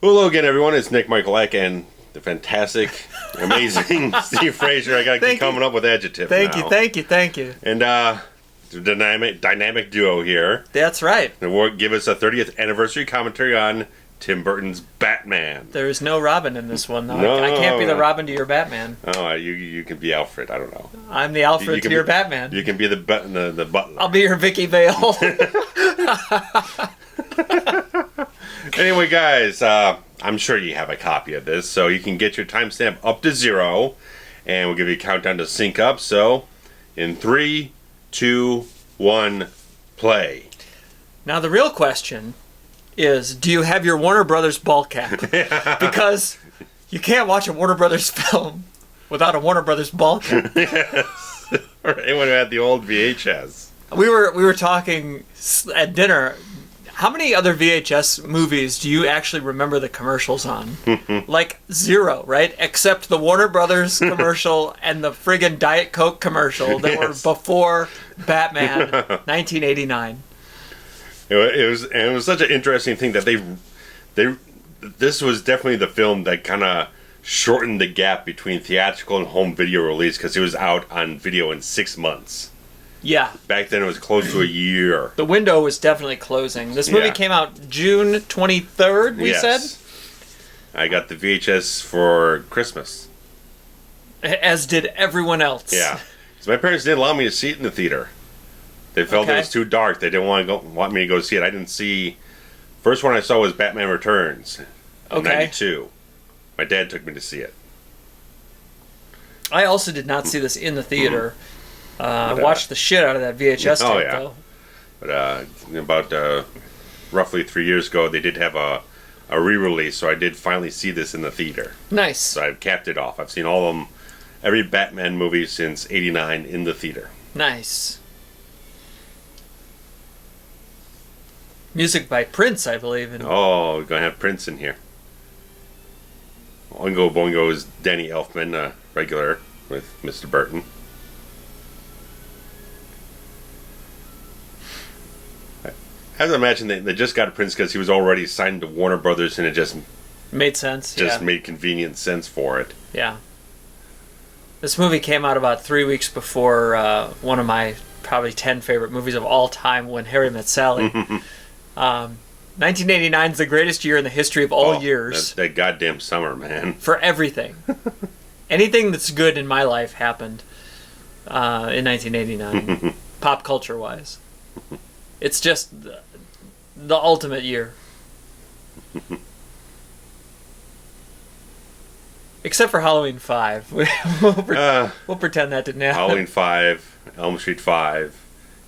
Hello again, everyone. It's Nick Michalak and the fantastic, amazing Steve Frazier. I got to keep coming up with adjectives now. Thank you. And the dynamic duo here. That's right. And we'll give us a 30th anniversary commentary on Tim Burton's Batman. There is no Robin in this one, though. No, I can't be the Robin to your Batman. Oh, you can be Alfred. I don't know. I'm the Alfred to your Batman. You can be the butler. I'll be your Vicky Vale. Anyway, guys, I'm sure you have a copy of this, so you can get your timestamp up to 0, and we'll give you a countdown to sync up. So, in 3, 2, 1, play. Now, the real question is, do you have your Warner Brothers ball cap? Because you can't watch a Warner Brothers film without a Warner Brothers ball cap. Yes. Or anyone who had the old VHS. We were talking at dinner. How many other VHS movies do you actually remember the commercials on? Like 0, right? Except the Warner Brothers commercial and the friggin' Diet Coke commercial that were before Batman 1989. It was such an interesting thing that this was definitely the film that kind of shortened the gap between theatrical and home video release, because it was out on video in 6 months. Yeah. Back then it was close to a year. The window was definitely closing. This movie came out June 23rd, we said? I got the VHS for Christmas. As did everyone else. Yeah. So my parents didn't allow me to see it in the theater. They felt it was too dark. They didn't want me to go see it. I didn't see... First one I saw was Batman Returns in 92. My dad took me to see it. I also did not see this in the theater. I watched the shit out of that VHS tape, though. But about roughly 3 years ago, they did have a re-release, so I did finally see this in the theater. Nice. So I've capped it off. I've seen all of them, every Batman movie since '89 in the theater. Nice. Music by Prince, I believe. Oh, we're going to have Prince in here. Oingo Boingo is Danny Elfman, a regular with Mr. Burton. I have to imagine they just got Prince because he was already signed to Warner Brothers, and it just made sense. Made convenient sense for it. Yeah. This movie came out about 3 weeks before one of my probably 10 favorite movies of all time, When Harry Met Sally. 1989 is the greatest year in the history of all years. That goddamn summer, man. For everything. Anything that's good in my life happened in 1989, pop culture-wise. It's just the ultimate year. Except for Halloween 5. We'll pretend that didn't happen. Halloween 5, Elm Street 5,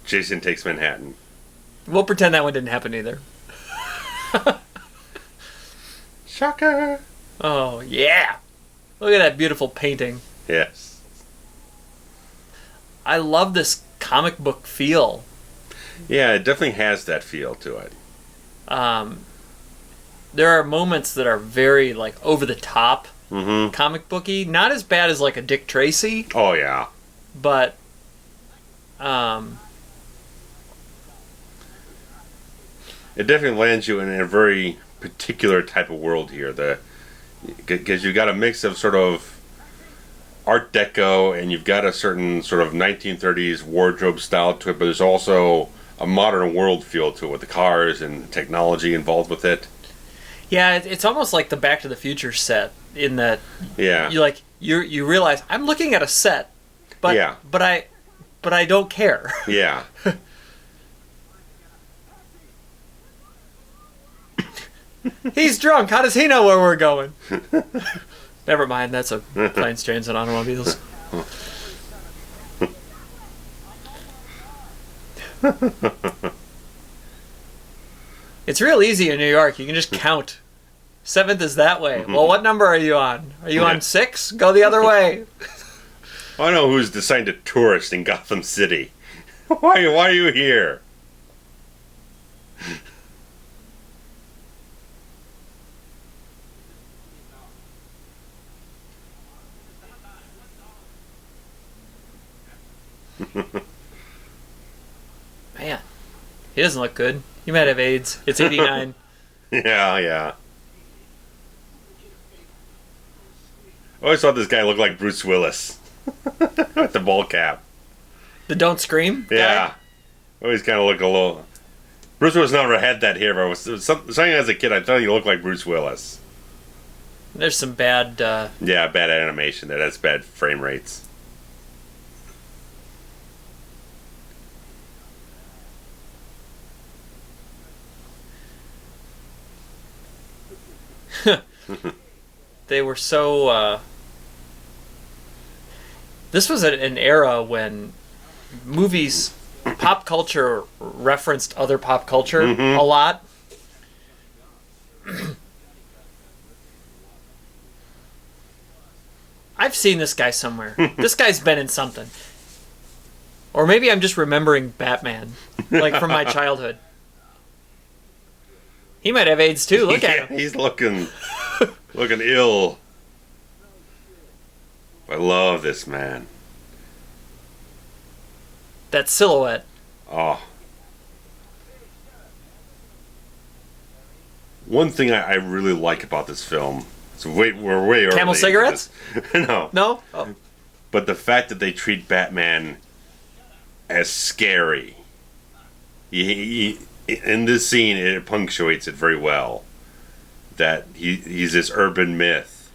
Jason Takes Manhattan. We'll pretend that one didn't happen either. Shocker! Oh, yeah! Look at that beautiful painting. Yes. I love this comic book feel. Yeah, it definitely has that feel to it. There are moments that are very, like, over-the-top comic booky. Not as bad as, like, a Dick Tracy. Oh, yeah. But, it definitely lands you in a very particular type of world here. Because you've got a mix of sort of Art Deco, and you've got a certain sort of 1930s wardrobe style to it, but there's also a modern world feel to it with the cars and technology involved with it. Yeah, it's almost like the Back to the Future set in that. Yeah. You realize I'm looking at a set, but I don't care. Yeah. He's drunk. How does he know where we're going? Never mind. That's a planes, trains, and automobiles. It's real easy in New York. You can just count. 7th is that way. Well, what number are you on? Are you on 6? Go the other way. I know who's decided to tourist in Gotham City. Why are you here? Man, he doesn't look good. He might have AIDS. It's 89. Yeah. I always thought this guy looked like Bruce Willis with the ball cap. The Don't Scream guy? Yeah. Always kind of looked a little... Bruce Willis never had that hair, but something as a kid, I thought he looked like Bruce Willis. There's some bad... Yeah, bad animation. That's bad frame rates. They were so... This was an era when movies, pop culture referenced other pop culture a lot. I've seen this guy somewhere. This guy's been in something. Or maybe I'm just remembering Batman, like from my childhood. He might have AIDS too. Look at him. He's looking ill. I love this man. That silhouette. Oh. One thing I really like about this film. So we're way early. Camel cigarettes? No. No? Oh. But the fact that they treat Batman as scary. He in this scene, it punctuates it very well. That he's this urban myth.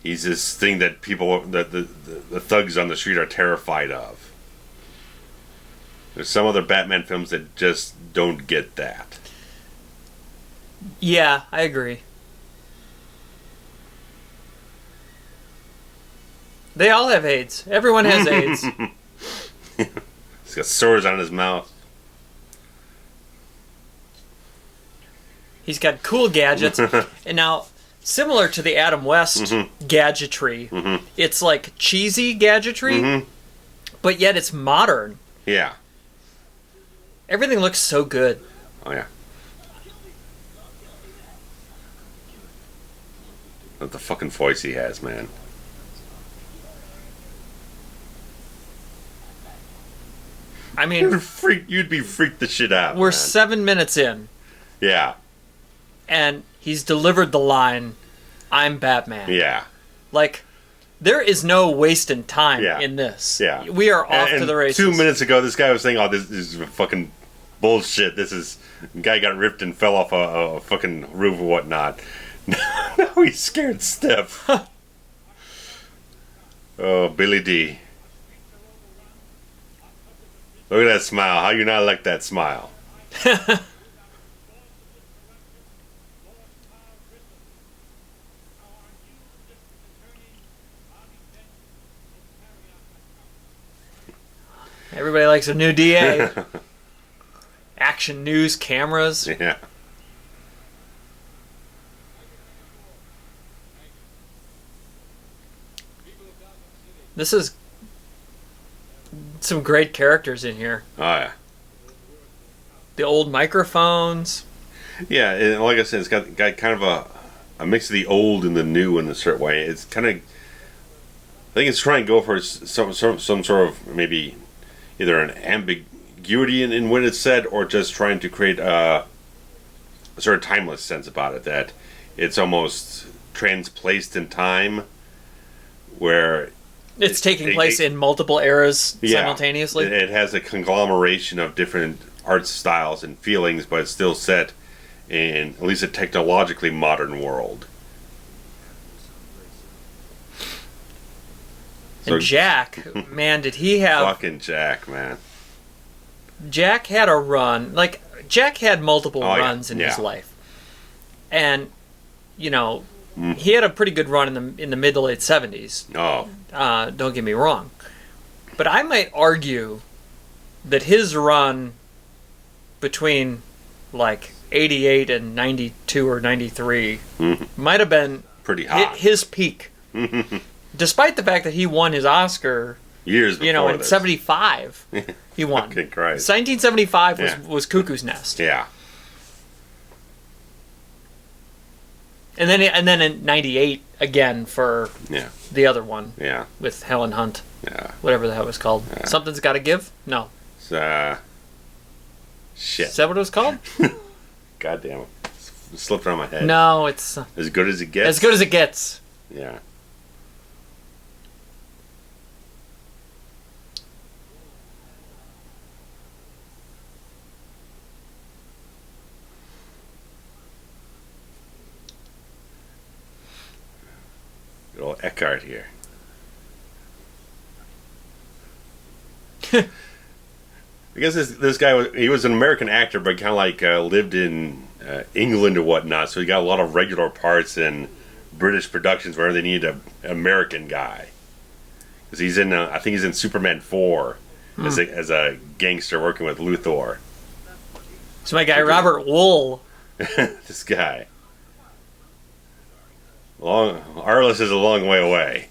He's this thing that people, that the thugs on the street are terrified of. There's some other Batman films that just don't get that. Yeah, I agree. They all have AIDS. Everyone has AIDS. He's got sores on his mouth. He's got cool gadgets. And now, similar to the Adam West gadgetry, it's like cheesy gadgetry, but yet it's modern. Yeah. Everything looks so good. Oh, yeah. What the fucking voice he has, man. I mean, You'd be freaked the shit out. We're man. 7 minutes in. Yeah. And he's delivered the line, "I'm Batman." Yeah. Like, there is no wasting time Yeah. in this. Yeah. We are off and to the races. 2 minutes ago, this guy was saying, "Oh, this is fucking bullshit. Guy got ripped and fell off a fucking roof or whatnot." Now he's scared stiff. Oh, Billy D. Look at that smile. How you not like that smile? Everybody likes a new DA. Action news cameras. Yeah. This is some great characters in here. Oh, yeah. The old microphones. Yeah, and like I said, it's got kind of a mix of the old and the new in a certain way. It's kind of... I think it's trying to go for some sort of maybe either an ambiguity in what it's said, or just trying to create a sort of timeless sense about it, that it's almost transplaced in time, where It's taking place in multiple eras simultaneously. It has a conglomeration of different art styles and feelings, but it's still set in at least a technologically modern world. And Jack, man, did he have... Fucking Jack, man. Jack had a run. Like, Jack had multiple runs in his life. And, you know, he had a pretty good run in the mid to late 70s. Oh. Don't get me wrong. But I might argue that his run between, like, 88 and 92 or 93 might have been pretty hot. His peak. Despite the fact that he won his Oscar years before, you know, in 75 he won. Fucking Christ. 1975 was Cuckoo's Nest. Yeah. And then in 98 again for the other one. Yeah. With Helen Hunt. Yeah. Whatever the hell it was called. Yeah. Something's Gotta Give? No. It's, shit. Is that what it was called? God damn it. It slipped on my head. No, it's... As Good as It Gets? As Good as It Gets. Yeah. Good old Eckhart here. I guess this guy he was an American actor, but kind of like lived in England or whatnot, so he got a lot of regular parts in British productions where they needed an American guy. Because he's in, I think he's in Superman 4 as a gangster working with Luthor. So my guy Robert Wuhl. This guy. Arliss is a long way away.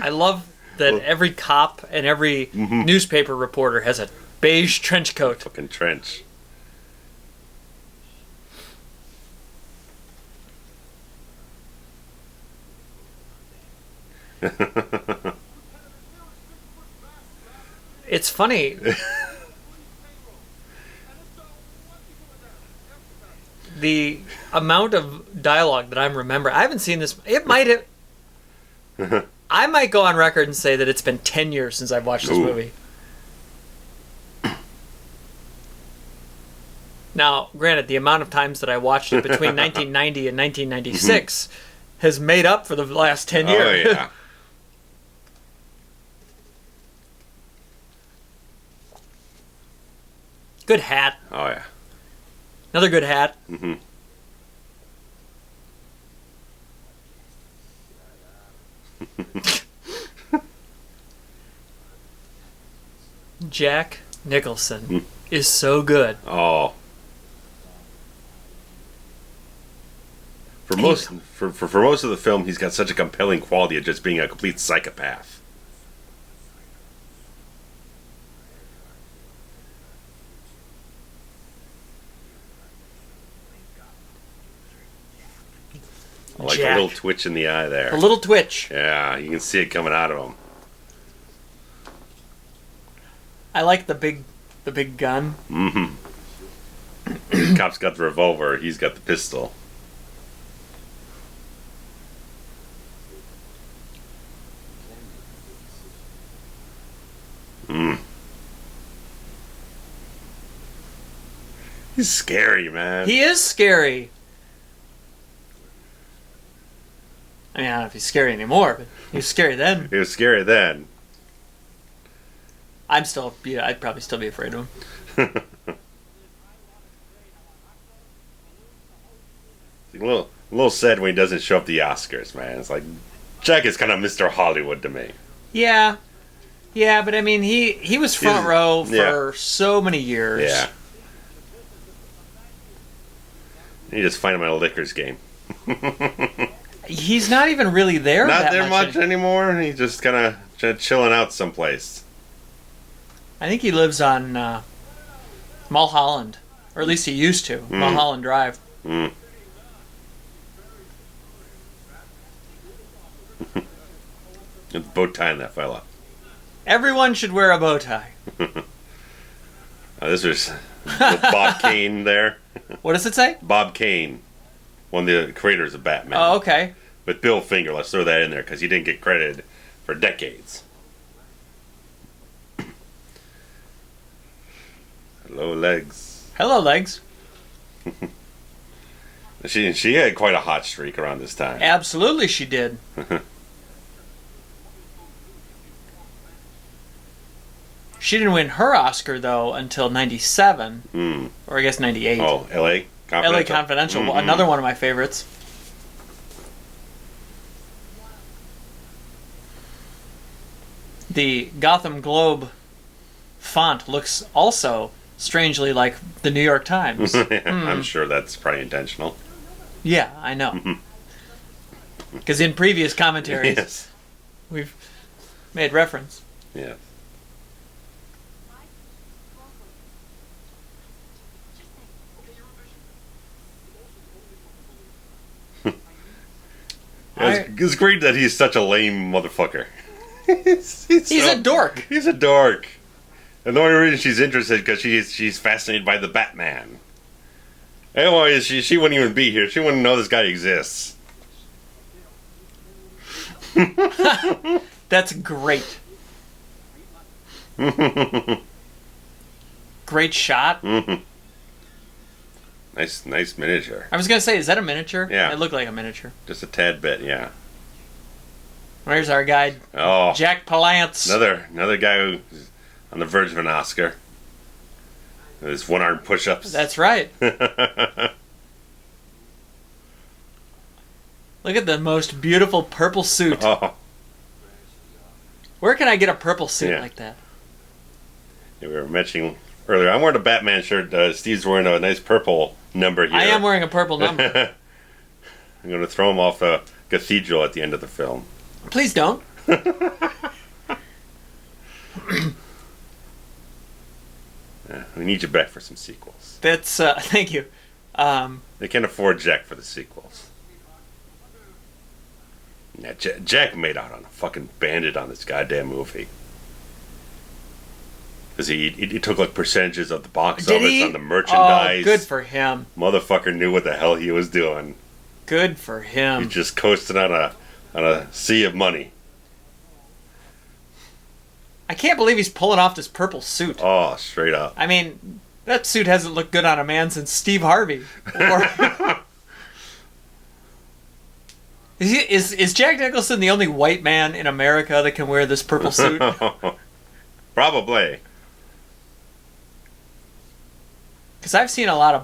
I love that every cop and every newspaper reporter has a beige trench coat. Fucking trench. It's funny. The amount of dialogue that I'm remembering. I haven't seen this. It might have. I might go on record and say that it's been 10 years since I've watched this movie. Now, granted, the amount of times that I watched it between 1990 and 1996 has made up for the last 10 years. Oh, yeah. Good hat. Oh, yeah. Another good hat. Mm-hmm. Jack Nicholson is so good. Oh. For most of the film, he's got such a compelling quality of just being a complete psychopath. I like Jack. a little twitch in the eye there. A little twitch. Yeah, you can see it coming out of him. I like the big gun. Mm-hmm. Cop's got the revolver. He's got the pistol. He's scary, man. He is scary. I mean, I don't know if he's scary anymore, but he was scary then. He was scary then. I'd probably still be afraid of him. It's a little sad when he doesn't show up at the Oscars, man. It's like Jack is kind of Mr. Hollywood to me. Yeah, but I mean, he was front row for so many years. Yeah. You just find him at a liquors game. He's not even really there. Not that there much anymore. He's just kind of chilling out someplace. I think he lives on Mulholland, or at least he used to. Mulholland Drive. Mm. Bow tying that fella. Everyone should wear a bow tie. This was with Bob Kane there. What does it say? Bob Kane, one of the creators of Batman. Oh, okay. With Bill Finger, let's throw that in there because he didn't get credited for decades. Hello, Legs. Hello, Legs. She had quite a hot streak around this time. Absolutely, she did. She didn't win her Oscar, though, until 97. Or I guess 98. Oh, L.A. Confidential? L.A. Confidential, another one of my favorites. The Gotham Globe font looks also strangely like the New York Times. I'm sure that's probably intentional. Yeah, I know. Because in previous commentaries, we've made reference. Yeah. It's great that he's such a lame motherfucker. He's a dork. He's a dork. And the only reason she's interested because she's fascinated by the Batman. Otherwise, she wouldn't even be here. She wouldn't know this guy exists. That's great. Great shot. Nice miniature. I was gonna say, is that a miniature? Yeah. It looked like a miniature. Just a tad bit, yeah. Where's our guy? Oh, Jack Palance. Another guy who's on the verge of an Oscar. With his one-arm push-ups. That's right. Look at the most beautiful purple suit. Oh. Where can I get a purple suit Yeah. like that? Yeah, we were mentioning earlier. I'm wearing a Batman shirt. Steve's wearing a nice purple number here. I am wearing a purple number. I'm going to throw him off the cathedral at the end of the film. Please don't. Yeah, we need you back for some sequels. That's thank you. They can't afford Jack for the sequels. Yeah, Jack made out on a fucking bandit on this goddamn movie. Because he took like percentages of the box Did office he? on the merchandise. Oh, good for him. Motherfucker knew what the hell he was doing. Good for him. He just coasted on a sea of money. I can't believe he's pulling off this purple suit. Oh, straight up. I mean, that suit hasn't looked good on a man since Steve Harvey. Or is Jack Nicholson the only white man in America that can wear this purple suit? Probably. Because I've seen a lot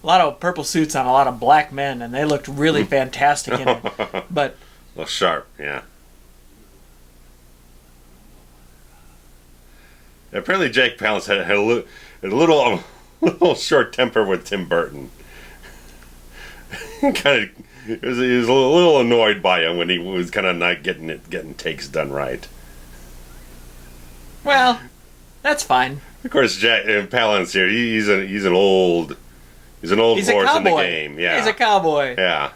of purple suits on a lot of black men, and they looked really fantastic in it. But A little sharp, yeah. Apparently, Jack Palance had a little short temper with Tim Burton. He was a little annoyed by him when he was kind of not getting takes done right. well, that's fine. Of course, Jack Palance here. He's an old horse in the game. Yeah, He's a cowboy. Yeah.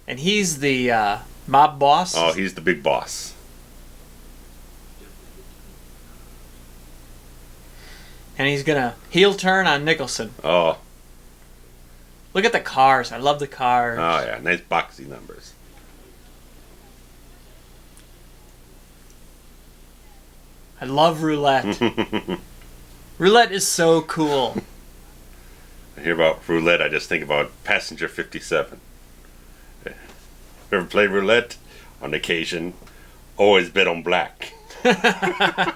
And he's the mob boss. Oh, he's the big boss. And he's gonna heel turn on Nicholson. Oh, Look at the cars. I love the cars. oh yeah, nice boxy numbers. I love roulette. Roulette is so cool. I hear about roulette, I just think about Passenger 57. Ever played roulette? On occasion, always bet on black. I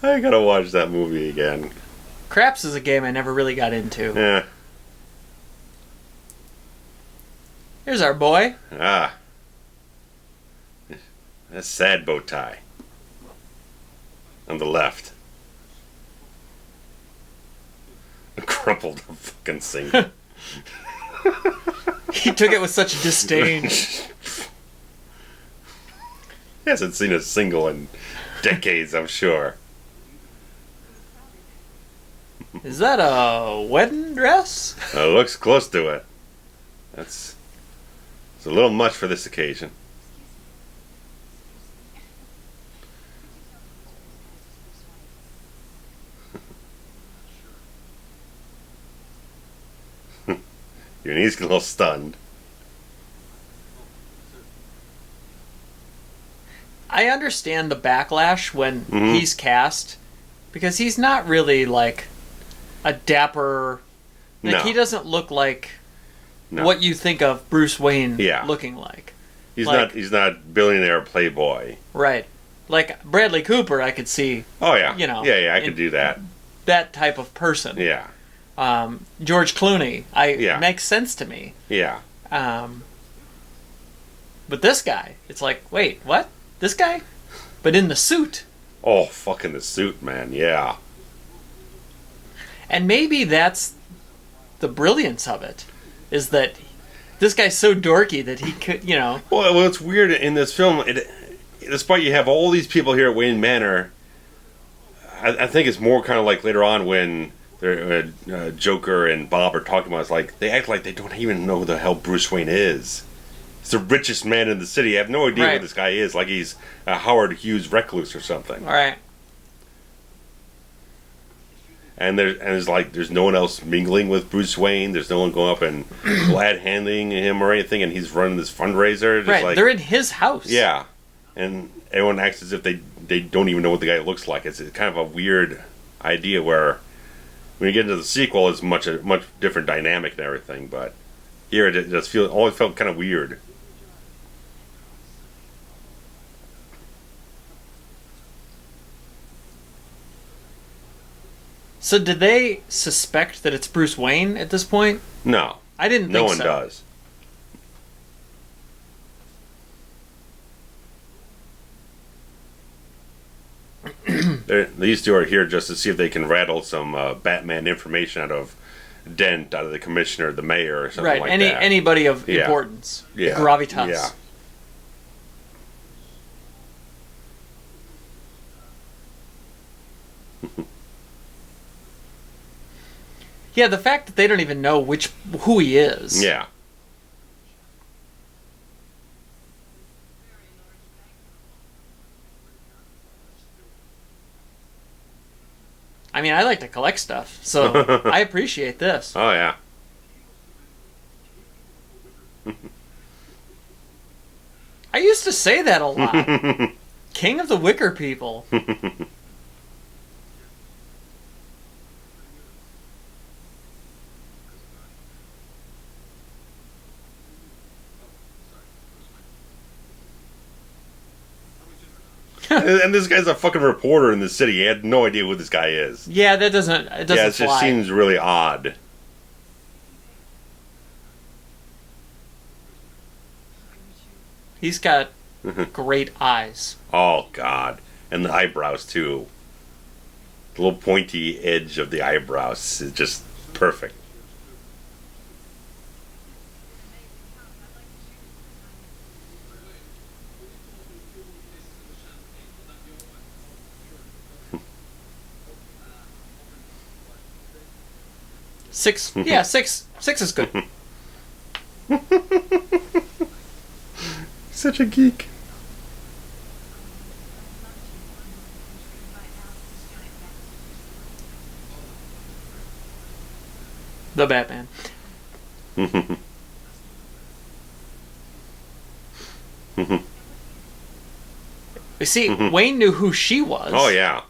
gotta watch that movie again. Craps is a game I never really got into. Yeah. Here's our boy. Ah. That's sad bow tie. On the left. A crumpled fucking single. He took it with such disdain. He hasn't seen a single in decades, I'm sure. Is that a wedding dress? It looks close to it. It's a little much for this occasion. Your knee's a little stunned. I understand the backlash when he's cast, because he's not really like a dapper. Like, No. he doesn't look like No. what you think of Bruce Wayne Yeah. looking like. He's like- not billionaire playboy. Right. Like Bradley Cooper, I could see Oh yeah. You know, Yeah, I in- could do that. that type of person. Yeah. George Clooney, Yeah. makes sense to me. Yeah. But this guy, it's like, wait, what? This guy? But in the suit. Oh, fucking the suit, man. Yeah. And maybe that's the brilliance of it, is that this guy's so dorky that he could, you know. Well, it's weird in this film. Despite you have all these people here at Wayne Manor, I think it's more kind of like later on when Joker and Bob are talking about. It's like they act like they don't even know who the hell Bruce Wayne is. He's the richest man in the city. I have no idea Right. who this guy is. Like he's a Howard Hughes recluse or something. All right. And there's no one else mingling with Bruce Wayne. There's no one going up and glad handing him or anything, and he's running this fundraiser. Just right, like, they're in his house. Yeah, and everyone acts as if they don't even know what the guy looks like. It's kind of a weird idea where when you get into the sequel, it's a much different dynamic and everything. But here it just always felt kind of weird. So did they suspect that it's Bruce Wayne at this point? No. I didn't think so. No one does. These two are here just to see if they can rattle some Batman information out of Dent, out of the commissioner, the mayor, or something like that. Anybody of importance. Yeah. Gravitas. Yeah. Yeah, the fact that they don't even know who he is. Yeah. I mean, I like to collect stuff, so I appreciate this. Oh, yeah. I used to say that a lot. King of the Wicker People. And this guy's a fucking reporter in the city. He had no idea who this guy is. Yeah, it doesn't It fly. just seems really odd. He's got great eyes. Oh, God. And the eyebrows, too. The little pointy edge of the eyebrows is just perfect. Six. Yeah, six. Six is good. Such a geek. The Batman. You see, Wayne knew who she was. Oh, yeah.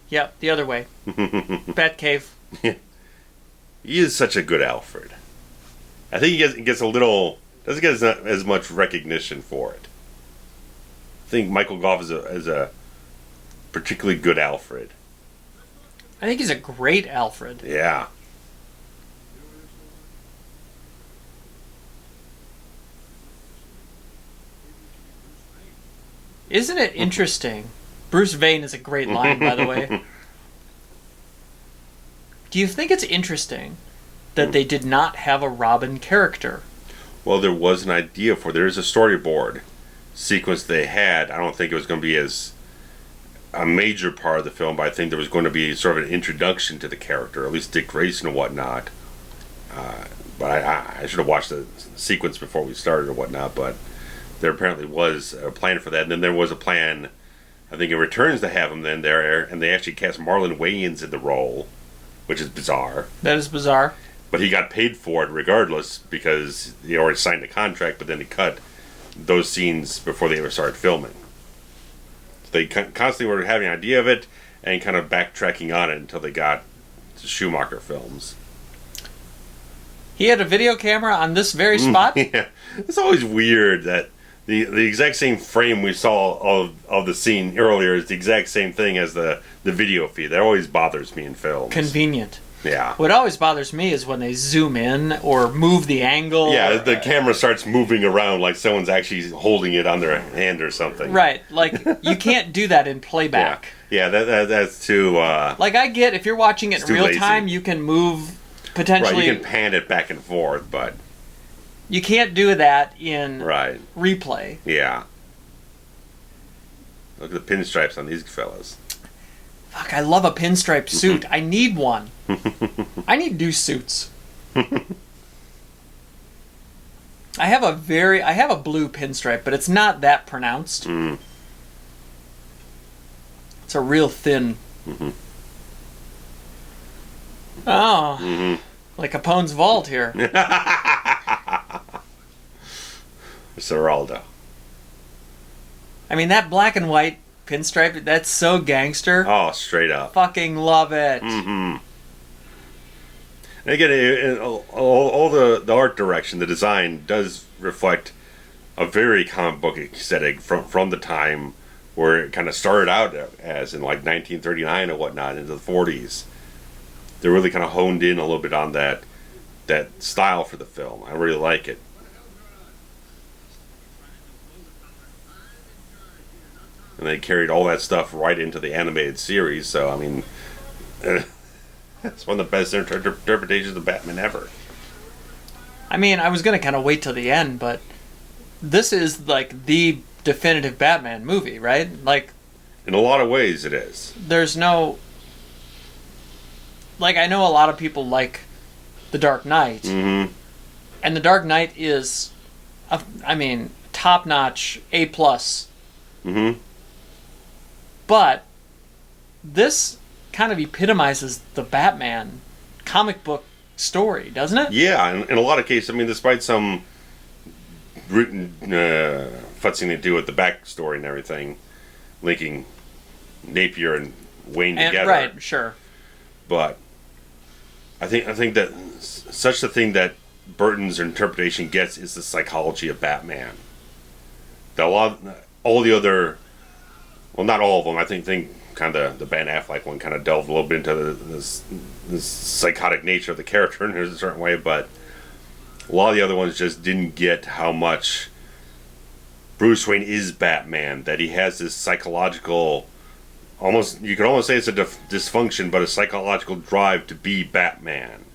Yeah, the other way. Batcave. He is such a good Alfred. I think he gets a little... doesn't get as much recognition for it. I think Michael Gough is a particularly good Alfred. I think he's a great Alfred. Yeah. Isn't it interesting? Bruce Wayne is a great line, by the way. Do you think it's interesting that they did not have a Robin character? Well, there was an idea for... There's a storyboard sequence they had. I don't think it was going to be as a major part of the film, but I think there was going to be sort of an introduction to the character, at least Dick Grayson and whatnot. But I should have watched the sequence before we started or whatnot, but there apparently was a plan for that. And then there was a plan, I think, in Returns to have him then there, and they actually cast Marlon Wayans in the role, which is bizarre. That is bizarre. But he got paid for it regardless because he already signed a contract, but then he cut those scenes before they ever started filming. So they constantly were having an idea of it and kind of backtracking on it until they got to Schumacher films. He had a video camera on this very spot? Yeah. It's always weird that the exact same frame we saw of the scene earlier is the exact same thing as the video feed. That always bothers me in films. Convenient. Yeah. What always bothers me is when they zoom in or move the angle. Yeah, the camera starts moving around like someone's actually holding it on their hand or something. Right. Like, you can't do that in playback. Yeah, that's too... like, I get, if you're watching it in real time, you can move potentially... Right, you can pan it back and forth, but... You can't do that in replay. Yeah. Look at the pinstripes on these fellas. Fuck, I love a pinstripe suit. I need one. I need new suits. I have a blue pinstripe, but it's not that pronounced. Mm. It's a real thin. Mm-hmm. Oh, Mm-hmm. like Capone's vault here. Geraldo. I mean, that black and white pinstripe, that's so gangster. Oh, straight up. Fucking love it. Mm-hmm. And again, all the art direction, the design does reflect a very comic book aesthetic from the time where it kind of started out as in like 1939 or whatnot into the 40s. They really kind of honed in a little bit on that style for the film. I really like it. And they carried all that stuff right into the animated series, so I mean, it's one of the best interpretations of Batman ever. I mean, I was going to kind of wait till the end, but this is like the definitive Batman movie, right? Like, in a lot of ways, it is. There's no... Like, I know a lot of people like The Dark Knight, Mm-hmm. and The Dark Knight is, top-notch, A+. Mm-hmm. But this kind of epitomizes the Batman comic book story, doesn't it? Yeah, in a lot of cases, I mean, despite some futzing to do with the backstory and everything, linking Napier and Wayne together. Right, sure. But I think that such a thing that Burton's interpretation gets is the psychology of Batman. That all the other, well, not all of them. I think kind of the Ben Affleck one kind of delved a little bit into this psychotic nature of the character in a certain way, but a lot of the other ones just didn't get how much Bruce Wayne is Batman. That he has this psychological, you could almost say it's a dysfunction, but a psychological drive to be Batman.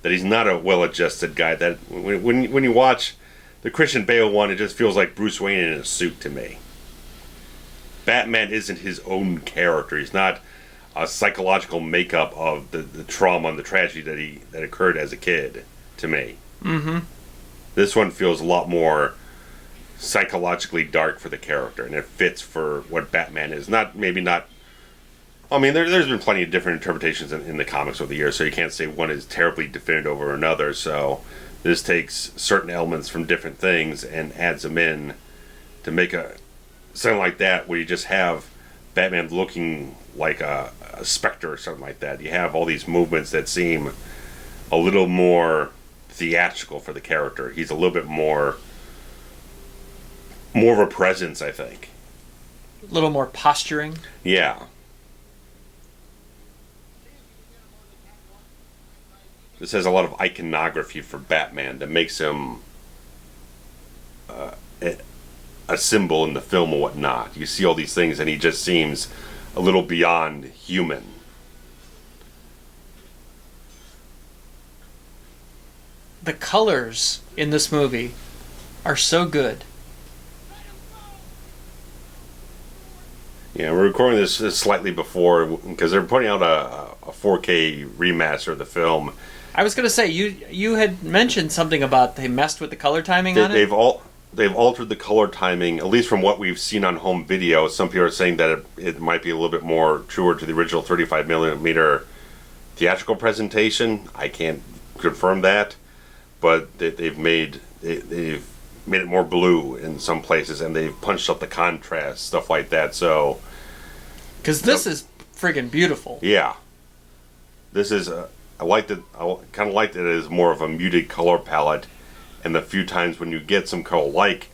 That he's not a well-adjusted guy. That when you watch the Christian Bale one, it just feels like Bruce Wayne in a suit to me. Batman isn't his own character. He's not a psychological makeup of the trauma and the tragedy that occurred as a kid, to me. Mm-hmm. This one feels a lot more psychologically dark for the character, and it fits for what Batman is. Maybe not. I mean, there's been plenty of different interpretations in the comics over the years, so you can't say one is terribly definitive over another. So this takes certain elements from different things and adds them in to make something like that, where you just have Batman looking like a specter or something like that. You have all these movements that seem a little more theatrical for the character. He's a little bit more of a presence, I think. A little more posturing. Yeah. This has a lot of iconography for Batman that makes him a symbol in the film and whatnot. You see all these things and he just seems a little beyond human. The colors in this movie are so good. Yeah, we're recording this slightly before because they're putting out a 4K remaster of the film. I was going to say, you had mentioned something about they messed with the color timing on it? They've altered the color timing, at least from what we've seen on home video. Some people are saying that it might be a little bit more truer to the original 35mm theatrical presentation. I can't confirm that, but they've made it more blue in some places, and they've punched up the contrast, stuff like that. So, because this is friggin' beautiful. Yeah, this is. I kind of liked it as more of a muted color palette, and the few times when you get some color, like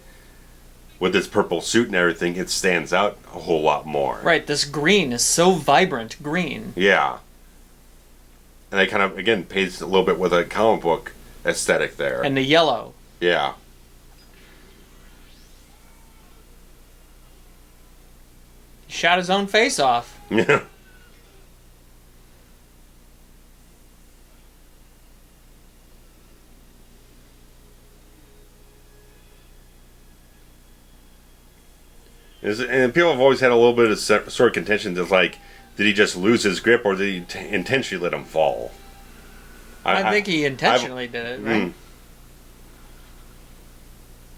with this purple suit and everything, it stands out a whole lot more. Right, this green is so vibrant green. Yeah, and they kind of again pays a little bit with a comic book aesthetic there. And the yellow. Yeah. He shot his own face off. Yeah. And people have always had a little bit of sort of contention that's like, did he just lose his grip or did he intentionally let him fall? I think he intentionally did it, right?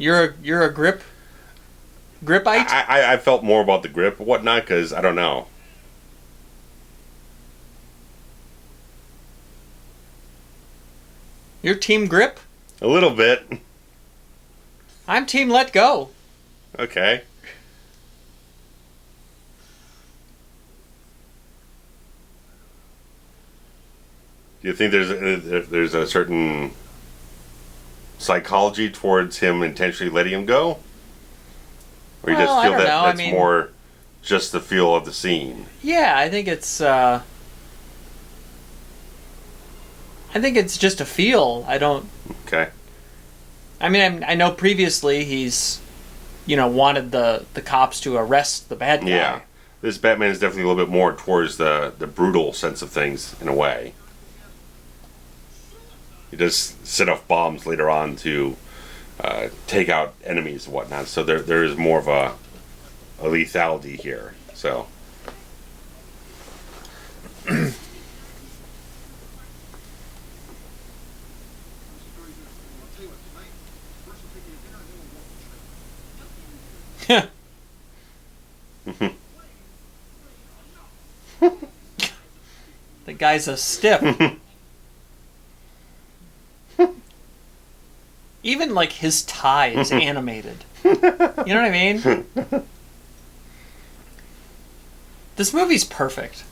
You're a gripite? I felt more about the grip and whatnot because I don't know. You're team grip? A little bit. I'm team let go. Okay. Do you think there's a certain psychology towards him intentionally letting him go? Or you just feel that's more just the feel of the scene? Yeah, I think it's just a feel. I don't... Okay. I mean, I know previously he's, wanted the cops to arrest the bad guy. Yeah. This Batman is definitely a little bit more towards the brutal sense of things, in a way. He does set off bombs later on to take out enemies and whatnot. So there is more of a lethality here. So... The guy's a stiff. Even like his tie is animated. You know what I mean? This movie's perfect.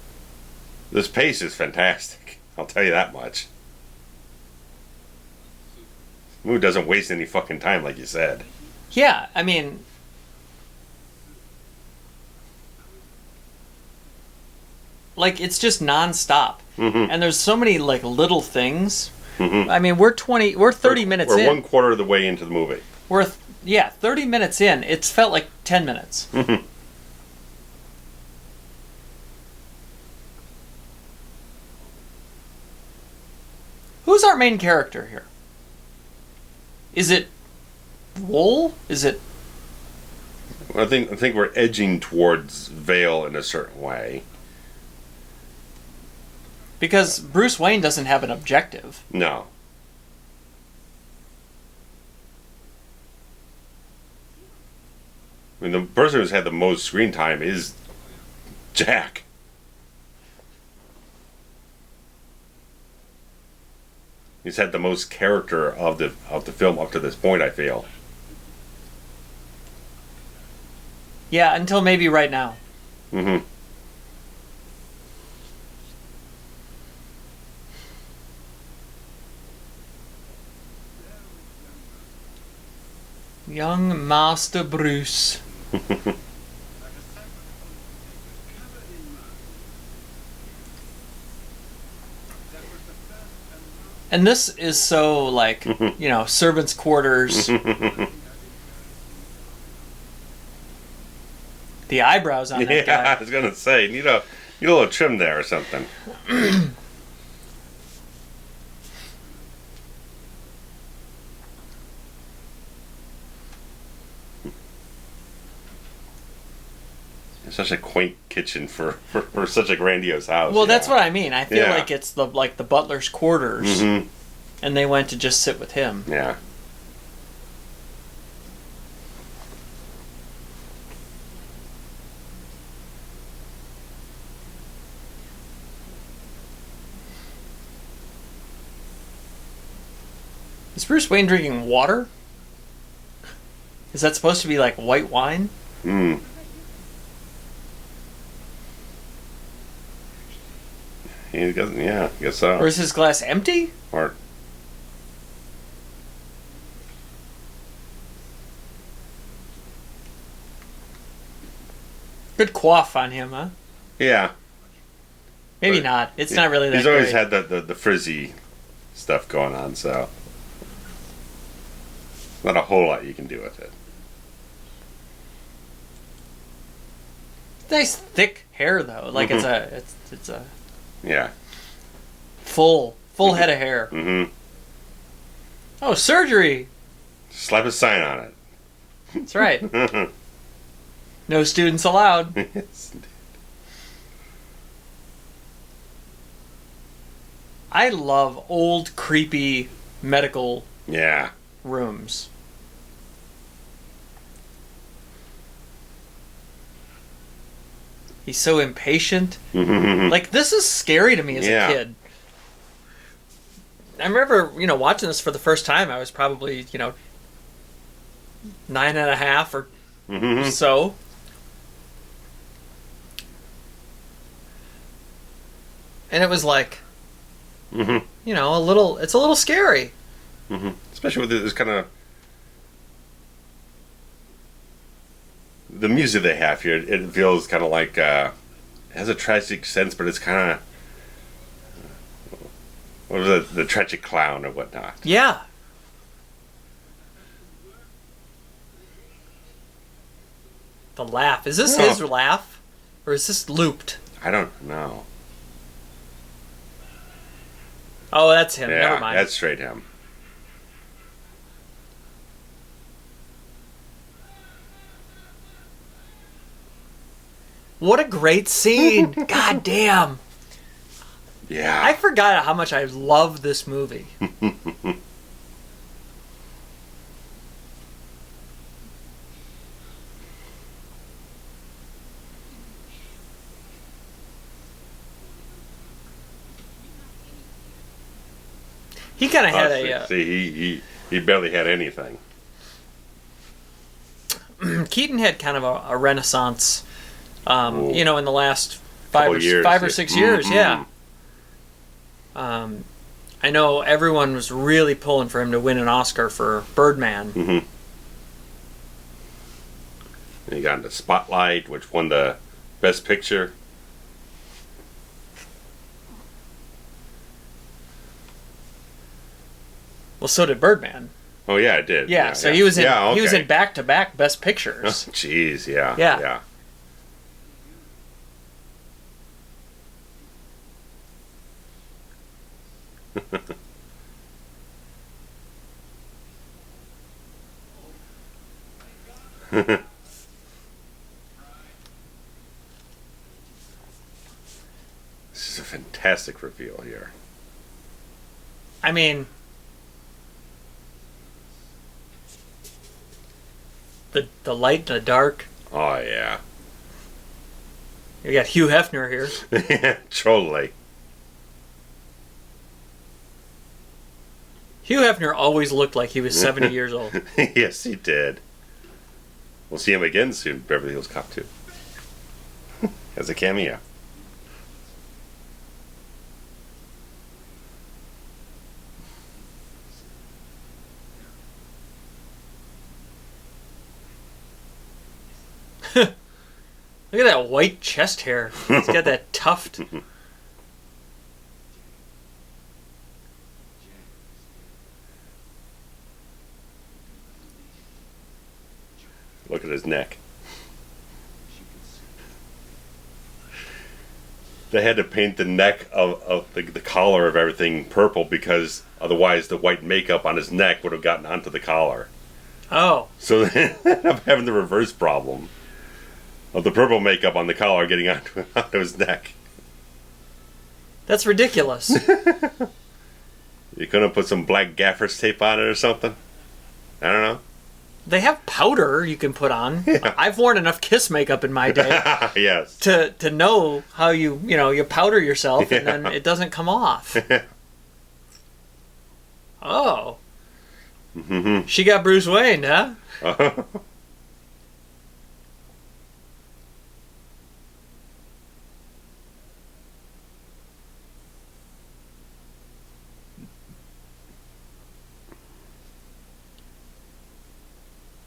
This pace is fantastic. I'll tell you that much. The movie doesn't waste any fucking time, like you said. Yeah, I mean... Like, it's just non-stop. Mm-hmm. And there's so many, like, little things. Mm-hmm. I mean, we're 30 minutes in. We're 1/4 of the way into the movie. 30 minutes in. It's felt like 10 minutes. Mm-hmm. Who's our main character here? Is it Wuhl? Is it... I think we're edging towards Vale in a certain way. Because Bruce Wayne doesn't have an objective. No. I mean, the person who's had the most screen time is Jack. He's had the most character of the film up to this point, I feel. Yeah, until maybe right now. Mm-hmm. Young Master Bruce. And this is so, like, servants' quarters. The eyebrows on that guy. Yeah, I was going to say, need a little trim there or something. Such a quaint kitchen for such a grandiose house. Well, that's what I mean. I feel like it's the butler's quarters, and they went to just sit with him. Yeah. Is Bruce Wayne drinking water? Is that supposed to be like white wine? Mm. He doesn't. Yeah, I guess so. Or is his glass empty? Or good quaff on him, huh? Yeah. Maybe not. It's not really that He's always great. had the frizzy stuff going on, so not a whole lot you can do with it. Nice thick hair though. Like it's a Yeah. full head of hair. Mm-hmm. Oh, surgery. Slap a sign on it. That's right. No students allowed. Yes, indeed. I love old creepy medical Yeah. rooms. He's so impatient. Mm-hmm. Like, this is scary to me as a kid. I remember, watching this for the first time. I was probably, 9.5 or so. And it was like, it's a little scary. Especially with this kind of the music they have here. It feels kind of like it has a tragic sense, but it's kind of what was it, the tragic clown or whatnot. Yeah. The laugh. Is this his laugh, or is this looped? I don't know. Oh, that's him. Yeah, Never mind. That's straight him. What a great scene! God damn. Yeah. I forgot how much I love this movie. He kind of had a... See, he barely had anything. Keaton had kind of a renaissance, in the last 5 or 6 years, yeah. I know everyone was really pulling for him to win an Oscar for Birdman. And he got into Spotlight, which won the Best Picture. Well, so did Birdman. Oh yeah, it did. Yeah, so he was in he was in back-to-back Best Pictures. Jeez, yeah. This is a fantastic reveal here. I mean, the light and the dark. Oh yeah. You got Hugh Hefner here. Totally. Hugh Hefner always looked like he was 70 years old. Yes, he did. We'll see him again soon, Beverly Hills Cop 2. As a cameo. Look at that white chest hair. It's got that tuft. Look at his neck. They had to paint the neck of the collar of everything purple because otherwise the white makeup on his neck would have gotten onto the collar. Oh. So they ended up having the reverse problem of the purple makeup on the collar getting onto his neck. That's ridiculous. You couldn't put some black gaffer's tape on it or something? I don't know. They have powder you can put on. Yeah. I've worn enough Kiss makeup in my day. Yes. To know how you powder yourself and then it doesn't come off. Oh. Mm-hmm. She got Bruce Wayne, huh?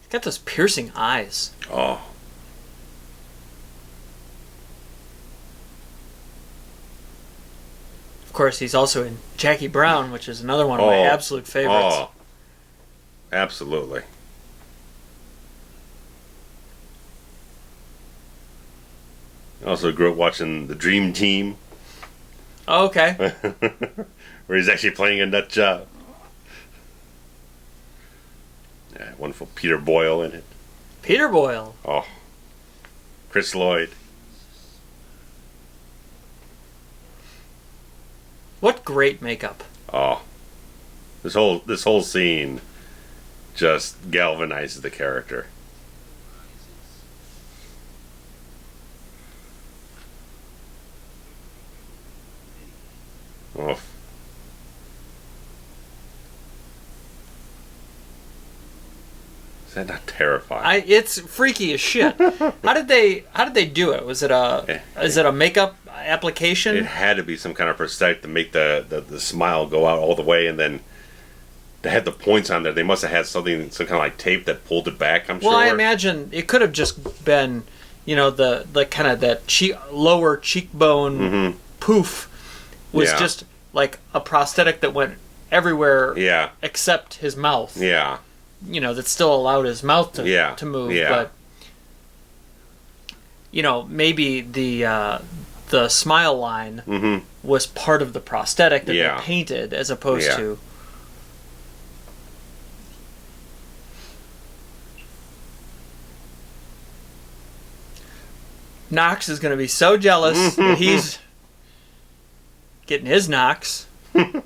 Got those piercing eyes. Oh. Of course, he's also in Jackie Brown, which is another one of my absolute favorites. Oh. Absolutely. I also grew up watching The Dream Team. Oh, okay. Where he's actually playing a nut job. Yeah, wonderful Peter Boyle in it. Peter Boyle. Oh. Chris Lloyd. What great makeup. Oh. This whole scene just galvanizes the character. Is that not terrifying? It's freaky as shit. How did they do it? Was it a makeup application? It had to be some kind of prosthetic to make the smile go out all the way, and then they had the points on there. They must have had some kind of like tape that pulled it back. I'm sure. Well, I imagine it could have just been, the kind of that lower cheekbone poof was just like a prosthetic that went everywhere. Yeah. Except his mouth. Yeah. That still allowed his mouth to move. Yeah. But maybe the smile line was part of the prosthetic that they painted as opposed to. Knox is going to be so jealous that he's getting his knocks. Like,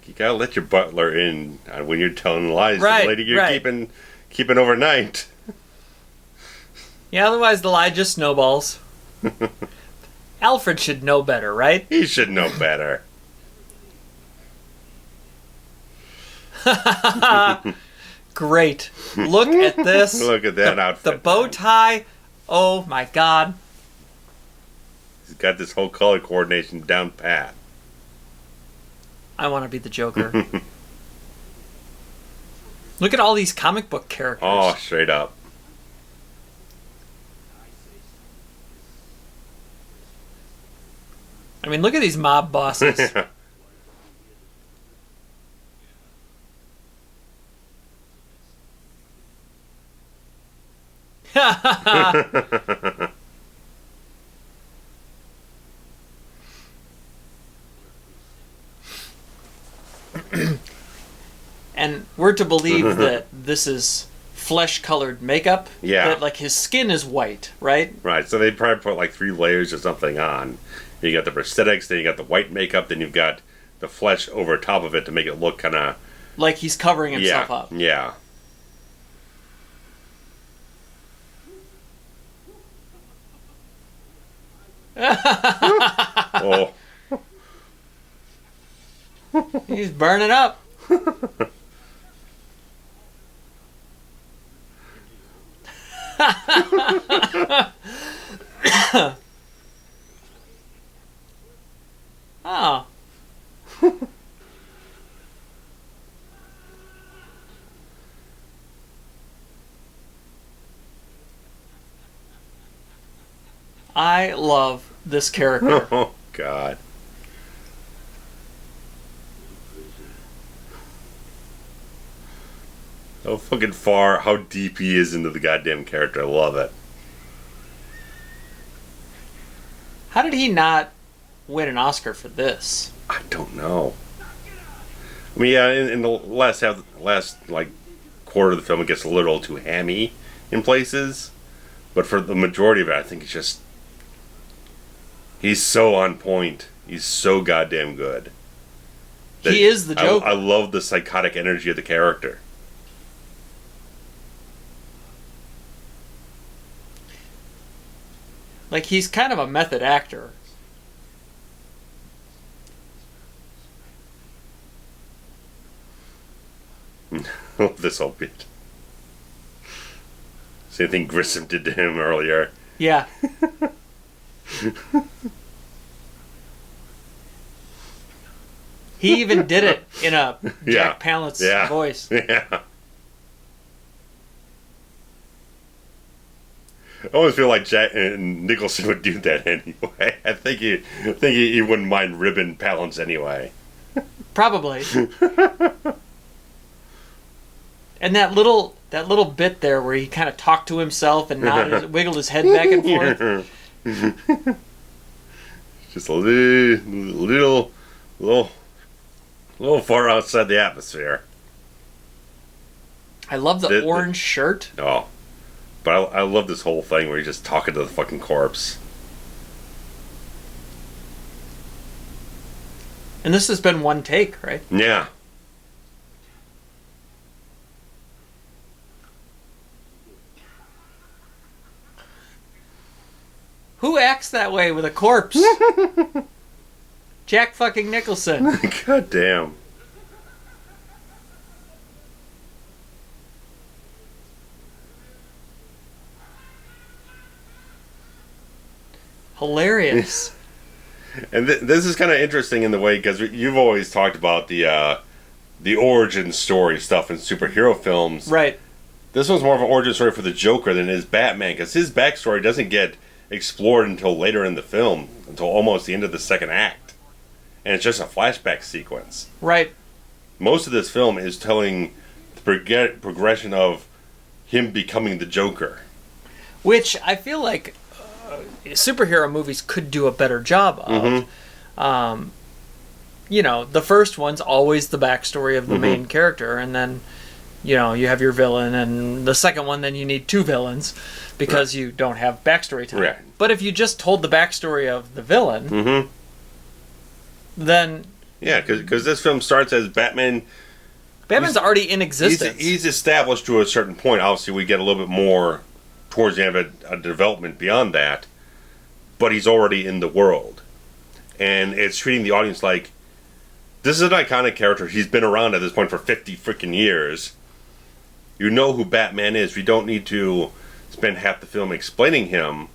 you gotta let your butler in when you're telling lies to Right, the lady you're right. keeping overnight. Yeah, otherwise the lie just snowballs. Alfred should know better, right? He should know better. Great. Look at this. Look at that outfit. The bow tie. Oh my god. He's got this whole color coordination down pat. I want to be the Joker. Look at all these comic book characters. Oh, straight up. I mean, look at these mob bosses. And we're to believe that this is flesh-colored makeup. Yeah. That, like, his skin is white, right? Right, so they probably put like 3 layers or something on. You got the prosthetics, then you got the white makeup, then you've got the flesh over top of it to make it look kind of... Like he's covering himself up. Yeah. Oh. He's burning up. Oh. I love this character. Oh, God. How fucking far, how deep he is into the goddamn character. I love it. How did he not win an Oscar for this? I don't know. I mean, yeah, in the last like quarter of the film, it gets a little too hammy in places, but for the majority of it, I think it's just he's so on point. He's so goddamn good. He is the Joker. I love the psychotic energy of the character. Like, he's kind of a method actor. This whole bit. Same thing Grissom did to him earlier. Yeah. He even did it in a Jack Palance voice. Yeah. I always feel like Jack and Nicholson would do that anyway. I think he wouldn't mind ribbing Palance anyway. Probably. And that little bit there where he kind of talked to himself and nodded, wiggled his head back and forth. Just a little far outside the atmosphere. I love the orange shirt. Oh. But I love this whole thing where he's just talking to the fucking corpse. And this has been one take, right? Yeah. Who acts that way with a corpse? Jack fucking Nicholson. God damn. Hilarious. And this is kind of interesting in the way, because you've always talked about the origin story stuff in superhero films. Right. This one's more of an origin story for the Joker than it is Batman, because his backstory doesn't get explored until later in the film, until almost the end of the second act. And it's just a flashback sequence. Right. Most of this film is telling the progression of him becoming the Joker. Which I feel like superhero movies could do a better job of. Mm-hmm. You know, the first one's always the backstory of the main character, and then, you know, you have your villain, and the second one, then you need two villains because you don't have backstory time. Right. But if you just told the backstory of the villain, then... Yeah, because this film starts as Batman... Batman's already in existence. He's established to a certain point. Obviously, we get a little bit more towards the end of a development beyond that, but he's already in the world. And it's treating the audience like, this is an iconic character. He's been around at this point for 50 freaking years. You know who Batman is. We don't need to spend half the film explaining him.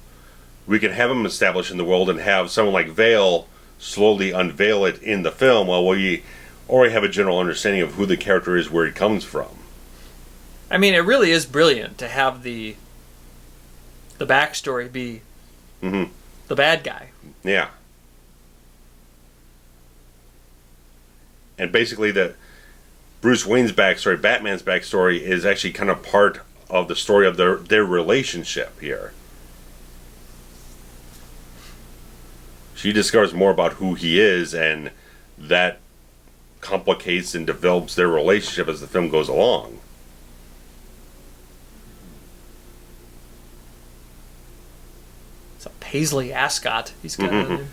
We can have him established in the world and have someone like Vale slowly unveil it in the film while we already have a general understanding of who the character is, where he comes from. I mean, it really is brilliant to have the backstory be the bad guy. Yeah. And basically the Bruce Wayne's backstory, Batman's backstory, is actually kind of part of the story of their relationship here. She discovers more about who he is, and that complicates and develops their relationship as the film goes along. It's a Paisley ascot he's got on there.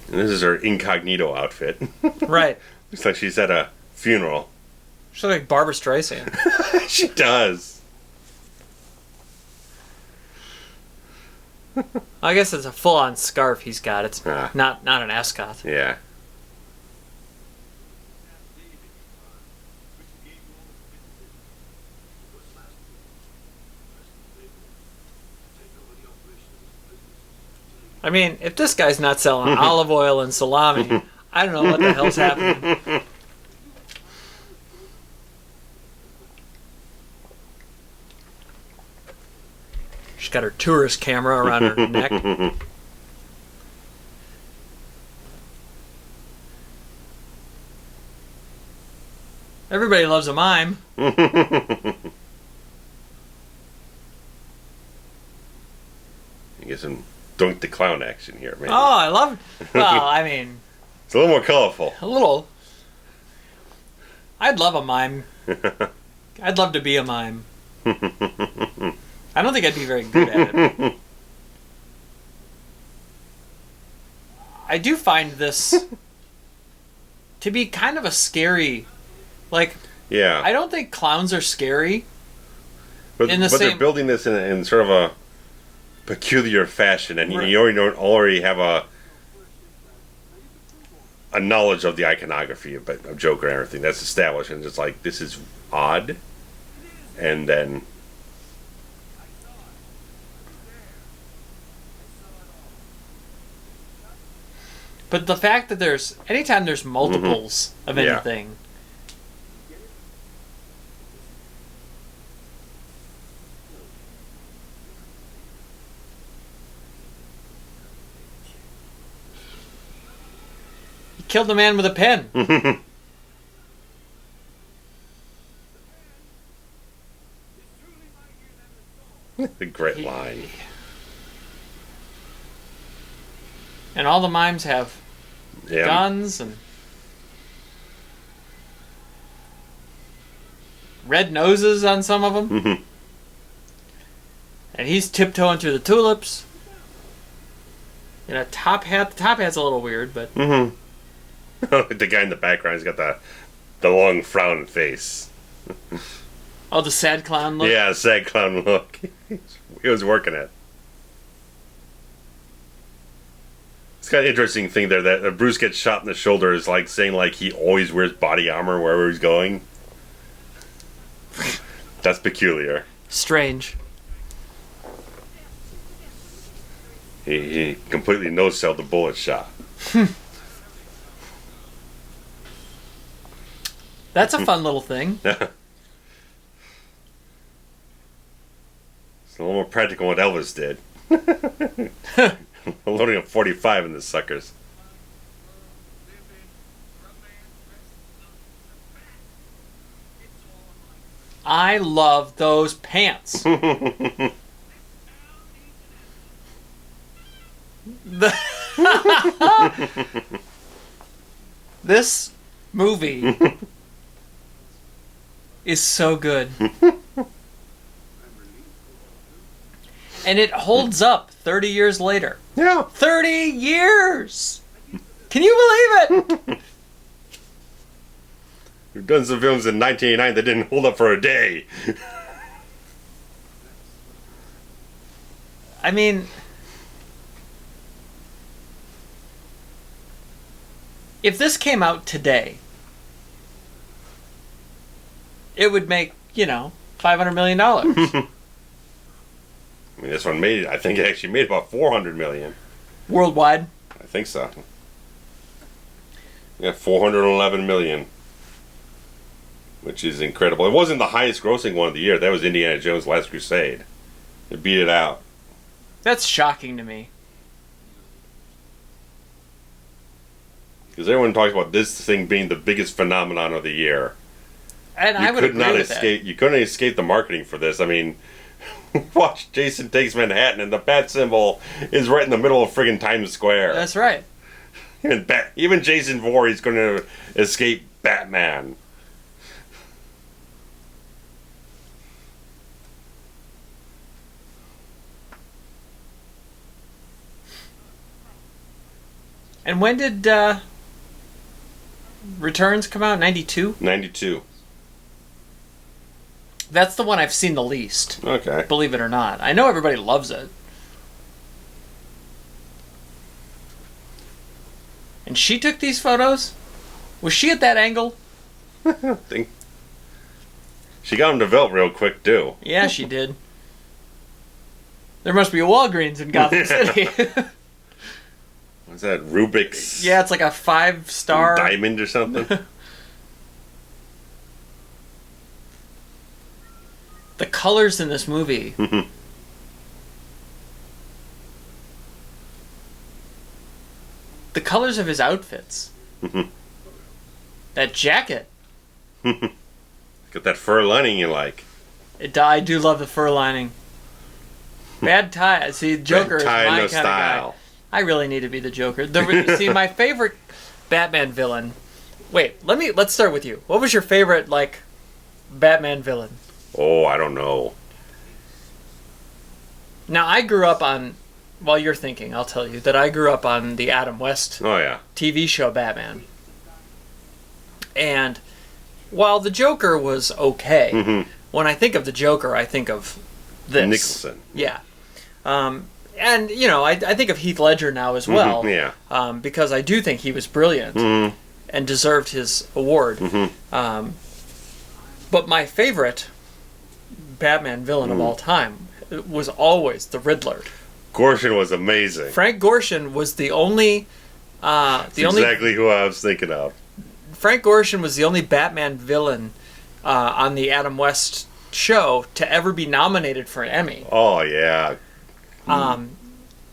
And this is her incognito outfit. Right. Looks like she's at a funeral. She's like Barbara Streisand. She does. I guess it's a full-on scarf he's got. It's Ah. not an ascot. Yeah. I mean, if this guy's not selling olive oil and salami, I don't know what the hell's happening. She's got her tourist camera around her neck. Everybody loves a mime. You get some Doink the Clown action here, maybe. Oh, I love it. Well, I mean, It's a little more colorful. a little. I'd love a mime. I'd love to be a mime. I don't think I'd be very good at it. I do find this to be kind of a scary... Like, Yeah. I don't think clowns are scary. But in the they're same- building this in sort of a peculiar fashion, and Right. you already have a knowledge of the iconography of Joker and everything that's established, and it's like, this is odd. And then... But the fact that anytime there's multiples of Yeah. anything, he killed the man with a pen. The great line. And all the mimes have Yeah. guns and red noses on some of them. Mhm. And he's tiptoeing through the tulips. in a top hat. The top hat's a little weird, but The guy in the background, he's got the long frown face. oh, the sad clown look. Yeah, sad clown look. He was working it. It's got an interesting thing there that Bruce gets shot in the shoulder is like saying like he always wears body armor wherever he's going. That's peculiar. Strange. He completely no-selled the bullet shot. That's a fun little thing. It's a little more practical than what Elvis did. Loading a 45 in the suckers. I love those pants. This movie is so good. And it holds up 30 years later. Yeah. 30 years! Can you believe it? We've done some films in 1989 that didn't hold up for a day. I mean, if this came out today, it would make, $500 million. I mean, this one I think it actually made about $400 million. Worldwide? I think so. Yeah, $411 million. Which is incredible. It wasn't the highest grossing one of the year. That was Indiana Jones' Last Crusade. It beat it out. That's shocking to me. Because everyone talks about this thing being the biggest phenomenon of the year. And I would agree with that. You couldn't escape the marketing for this. I mean, watch Jason Takes Manhattan, and the bat symbol is right in the middle of friggin' Times Square. That's right. Even Jason Voorhees going to escape Batman. And when did Returns come out? 92? 92. That's the one I've seen the least. Okay. Believe it or not. I know everybody loves it. And she took these photos? Was she at that angle? I think she got them developed real quick, too. Yeah, she did. There must be a Walgreens in Gotham City. What's that? Rubik's? Yeah, it's like a 5-star... diamond or something? The colors in this movie... the colors of his outfits. That jacket. Got that fur lining you like. I do love the fur lining. Bad tie. See, Joker is my tie, no kind of style. guy. I really need to be the Joker. See, my favorite Batman villain. Wait, let's start with you. What was your favorite Batman villain? Oh, I don't know. Now, I grew up on. While you're thinking, I'll tell you that I grew up on the Adam West TV show Batman. And while the Joker was okay, when I think of the Joker, I think of this. Nicholson. Yeah. And, I think of Heath Ledger now as well. Because I do think he was brilliant and deserved his award. But my favorite Batman villain of all time was always the Riddler. Gorshin was amazing. Frank Gorshin was the only... exactly who I was thinking of. Frank Gorshin was the only Batman villain on the Adam West show to ever be nominated for an Emmy. Oh, yeah.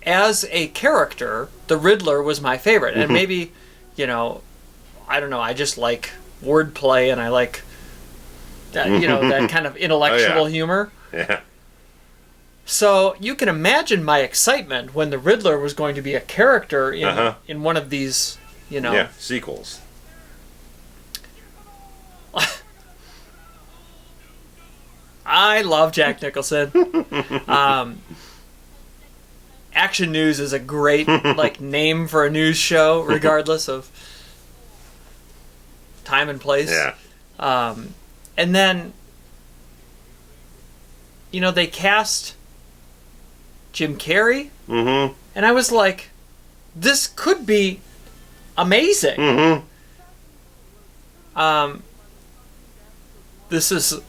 As a character, the Riddler was my favorite. And maybe, I don't know, I just like wordplay and I like, that, that kind of intellectual humor. Yeah. So you can imagine my excitement when the Riddler was going to be a character in one of these, Yeah, sequels. I love Jack Nicholson. Action News is a great like name for a news show, regardless of time and place. Yeah. And then, they cast Jim Carrey, Mm-hmm. and I was like, this could be amazing. Mm-hmm. This is...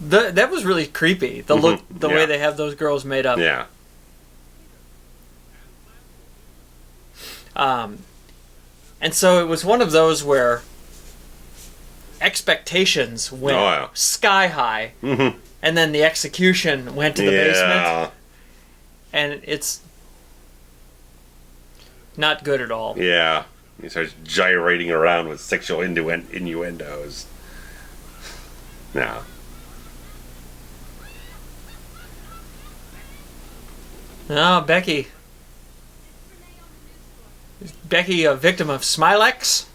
that was really creepy. The look, the way they have those girls made up. Yeah. And so it was one of those where expectations went sky high, and then the execution went to the basement, and it's not good at all. Yeah. He starts gyrating around with sexual innuendos. No. Oh, Becky. Is Becky a victim of Smilex?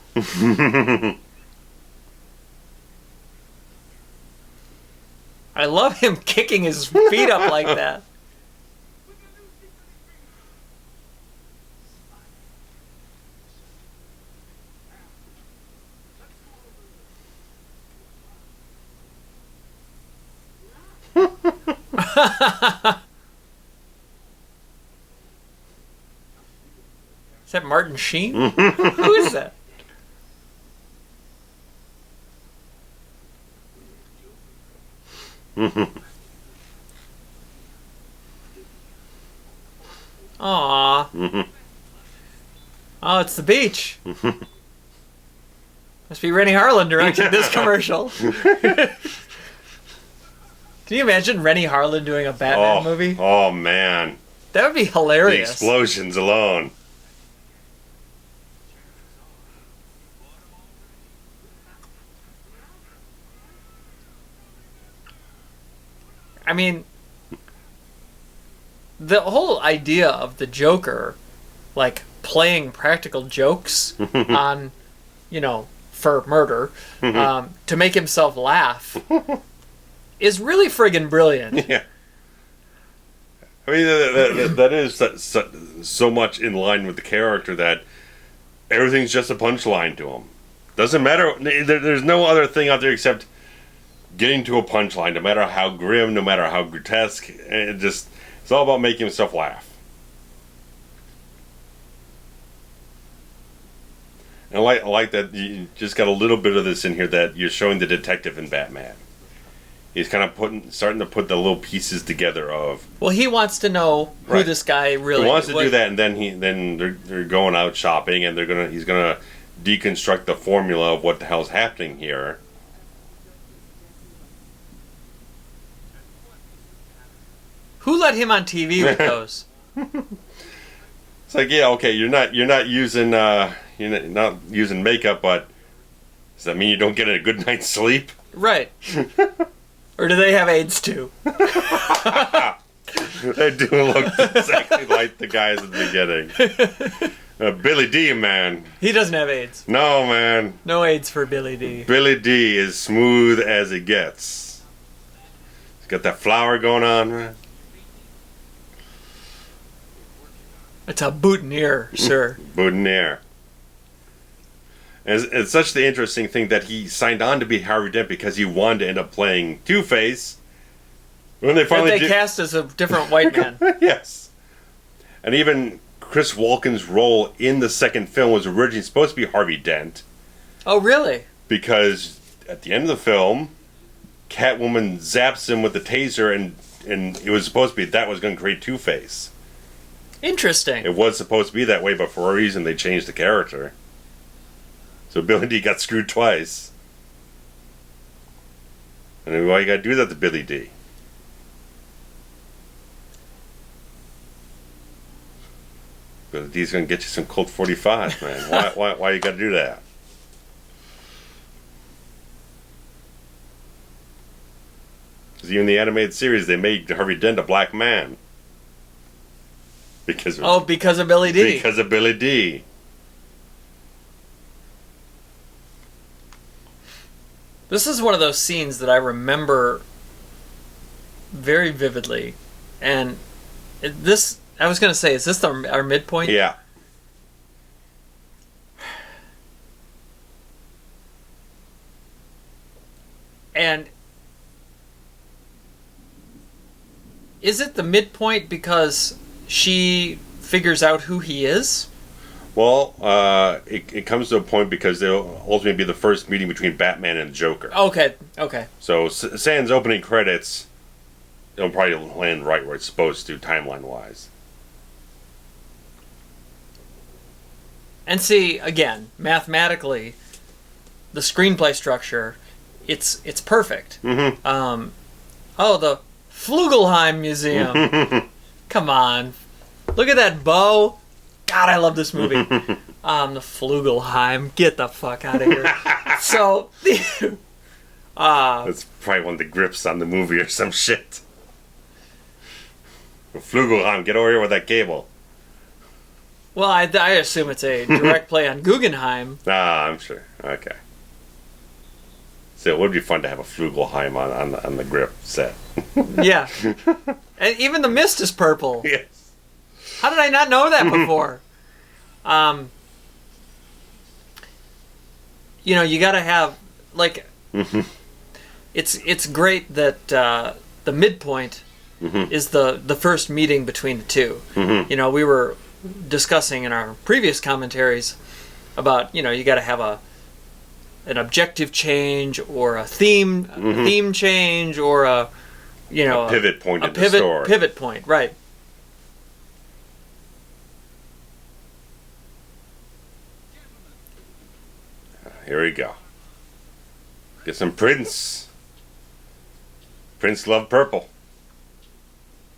I love him kicking his feet up like that. Is that Martin Sheen? Who is that? Aww. Oh, it's the beach. Must be Rennie Harlan directing this commercial. Can you imagine Rennie Harlan doing a Batman movie? Oh, man. That would be The hilarious. explosions alone. I mean, the whole idea of the Joker, like, playing practical jokes on, for murder, to make himself laugh, is really friggin' brilliant. Yeah. I mean, that is so much in line with the character that everything's just a punchline to him. Doesn't matter. There's no other thing out there except getting to a punchline, no matter how grim, no matter how grotesque. It's all about making himself laugh. And I like that you just got a little bit of this in here that you're showing the detective in Batman. He's kind of starting to put the little pieces together of. Well, he wants to know who this guy really is. He wants to do that, and then they're going out shopping, and he's gonna deconstruct the formula of what the hell's happening here. Who let him on TV with those? It's like, yeah, okay, you're not using makeup, but does that mean you don't get a good night's sleep? Right. Or do they have AIDS too? They do look exactly like the guys at the beginning. Billy D, man. He doesn't have AIDS. No, man. No AIDS for Billy D. Billy D is smooth as it gets. He's got that flower going on, man. It's a boutonniere, sir. Boutonniere. And it's such the interesting thing that he signed on to be Harvey Dent because he wanted to end up playing Two-Face. When they finally cast as a different white man. Yes. And even Chris Walken's role in the second film was originally supposed to be Harvey Dent. Oh, really? Because at the end of the film, Catwoman zaps him with the taser, and it was supposed to be that was going to create Two-Face. Interesting. It was supposed to be that way, but for a reason they changed the character. So Billy D got screwed twice. And why you gotta do that to Billy D? Billy D's gonna get you some Colt 45, man. Why you gotta do that? Because even in the animated series, they made Harvey Dent a black man. Because of Billy D. Because of Billy D. This is one of those scenes that I remember very vividly. And this, I was going to say, is this our midpoint? Yeah. And is it the midpoint because she figures out who he is? Well, it comes to a point because they'll ultimately be the first meeting between Batman and the Joker. Okay. So, sans opening credits, it'll probably land right where it's supposed to, timeline-wise. And see, again, mathematically, the screenplay structure, it's perfect. Mm-hmm. The Flugelheim Museum. Come on. Look at that bow. God, I love this movie. The Flugelheim. Get the fuck out of here. So, that's probably one of the grips on the movie or some shit. Flugelheim, get over here with that cable. Well, I assume it's a direct play on Guggenheim. I'm sure. Okay. So it would be fun to have a Flugelheim on the grip set. Yeah. And even the mist is purple. Yes. How did I not know that before? You gotta have, like, it's great that the midpoint is the first meeting between the two. Mm-hmm. We were discussing in our previous commentaries about, you gotta have an objective change or a theme change or a pivot point in the story. Pivot point, right. Here we go. Get some Prince. Prince loved purple.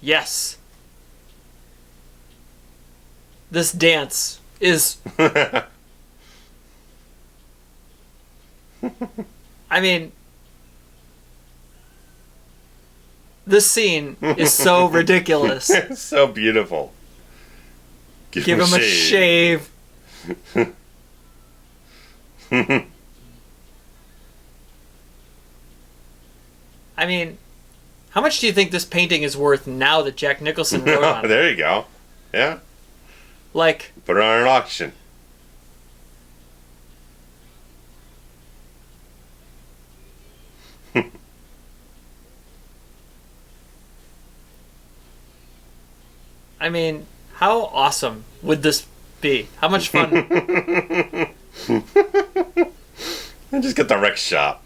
Yes. This dance is... I mean... This scene is so ridiculous. It's so beautiful. Give him a shave. I mean, how much do you think this painting is worth now that Jack Nicholson wrote on it? There you go. Yeah. Like... Put it on an auction. I mean, how awesome would this be? How much fun? And just get the wreck shop.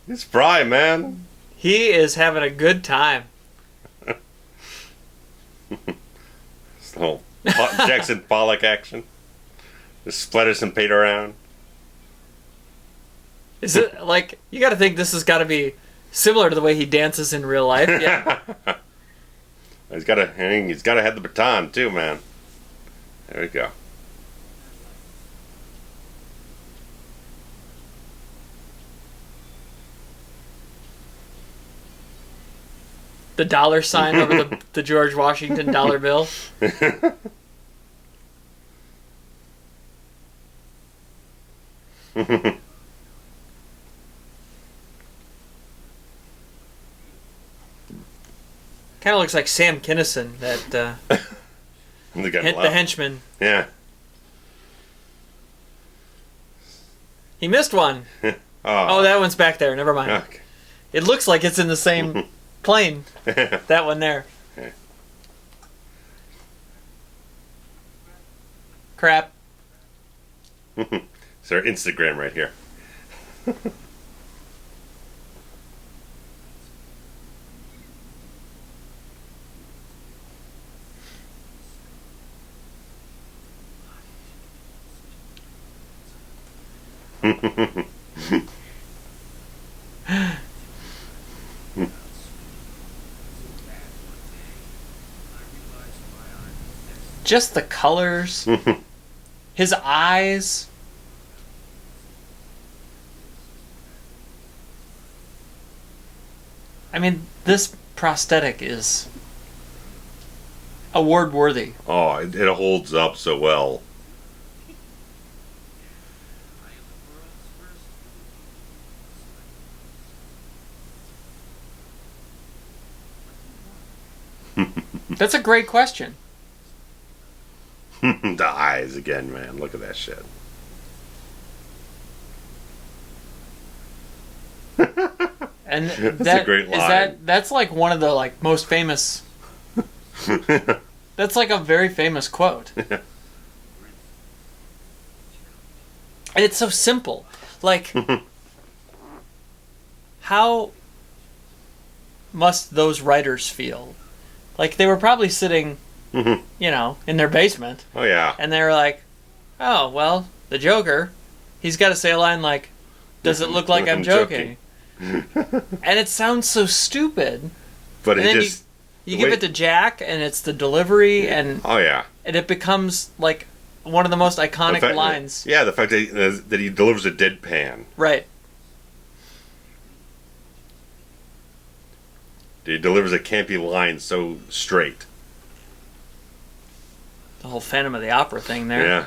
It's Fry, man. He is having a good time. This whole Jackson Pollock action. Just splatter some paint around. Is it like, you got to think this has got to be similar to the way he dances in real life? Yeah. He's got to have the baton too, man. There we go. The dollar sign over the George Washington dollar bill. Kind of looks like Sam Kinison, that the henchman. Yeah. He missed one. Oh, that one's back there. Never mind. Okay. It looks like it's in the same plane. That one there. Yeah. Crap. It's our Instagram right here. Just the colors. His eyes. I mean, this prosthetic is award worthy. Oh, it holds up so well. That's a great question. The eyes again, man. Look at that shit. And That's a great line. That's like one of the like most famous. That's like a very famous quote. And it's so simple. Like, how must those writers feel? Like, they were probably sitting, you know, in their basement. Oh, yeah. And they were like, oh, well, the Joker, he's got to say a line like, does it look like I'm joking? And it sounds so stupid. But and it then just... You give it to Jack, and it's the delivery, and... Oh, yeah. And it becomes, like, one of the most iconic lines. Yeah, the fact that he delivers a deadpan. Right. He delivers a campy line so straight. The whole Phantom of the Opera thing there. Yeah.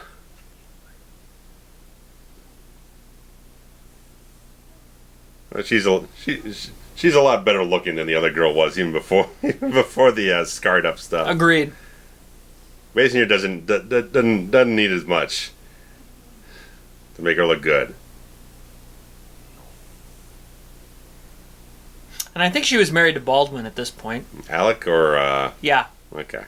Well, she's a lot better looking than the other girl was even before the scarred up stuff. Agreed. Basinger doesn't need as much to make her look good. And I think she was married to Baldwin at this point. Alec or Yeah. Okay.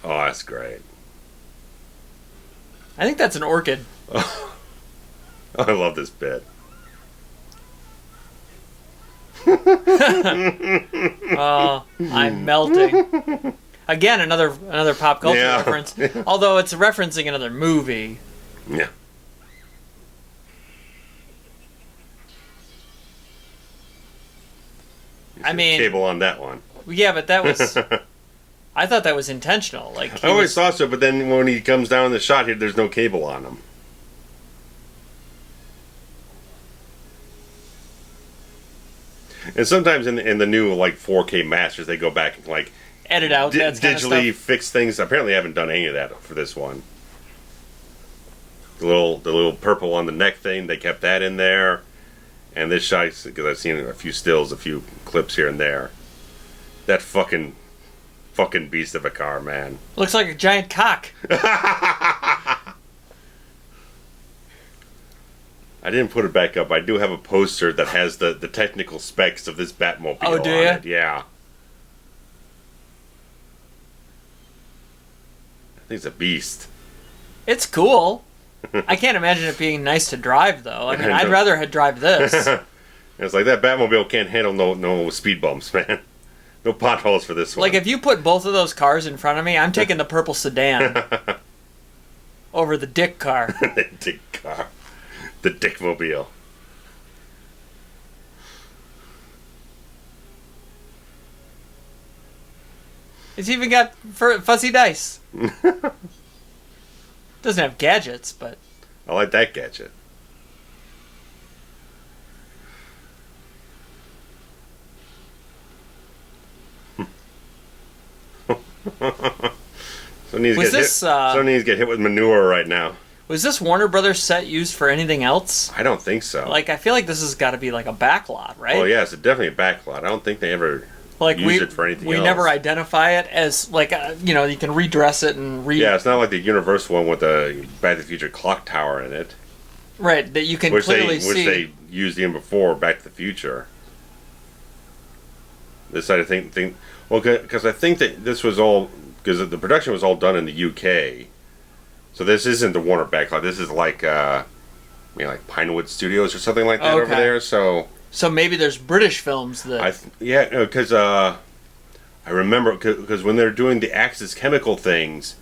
Oh, that's great. I think that's an orchid. Oh, I love this bit. Oh, I'm melting. Again, another pop culture reference. Although it's referencing another movie. Yeah. I mean, cable on that one. Yeah, but that was... I thought that was intentional. Like I always thought so, but then when he comes down in the shot here, there's no cable on him. And sometimes in the new like 4K masters, they go back and like edit out that kind of digitally stuff. fix things. Apparently, I haven't done any of that for this one. The little purple on the neck thing, they kept that in there. And this shot, because I've seen a few stills, a few clips here and there. That fucking beast of a car, man. Looks like a giant cock. I didn't put it back up. I do have a poster that has the technical specs of this Batmobile Oh, do on you? it. Yeah. I think it's a beast. It's cool. I can't imagine it being nice to drive, though. I mean, I'd rather drive this. It's like that Batmobile can't handle no speed bumps, man. No potholes for this one. Like, if you put both of those cars in front of me, I'm taking the purple sedan over the dick car. The dick car. The Dickmobile. It's even got fuzzy dice. Doesn't have gadgets, but... I like that gadget. Someone needs to get hit with manure right now. Was this Warner Brothers set used for anything else? I don't think so. Like, I feel like this has got to be like a backlot, right? Oh, yeah, it's definitely a backlot. I don't think they ever used it for anything else. We never identify it as, like, you know, you can redress it and Yeah, it's not like the Universal one with the Back to the Future clock tower in it. Right, that you can clearly see. Which they used even before Back to the Future. This I think well, because I think that this was all, because the production was all done in the UK. So this isn't the Warner backlot. This is like, like Pinewood Studios or something like that over there. So maybe there's British films that... because I remember, because when they're doing the Axis chemical things,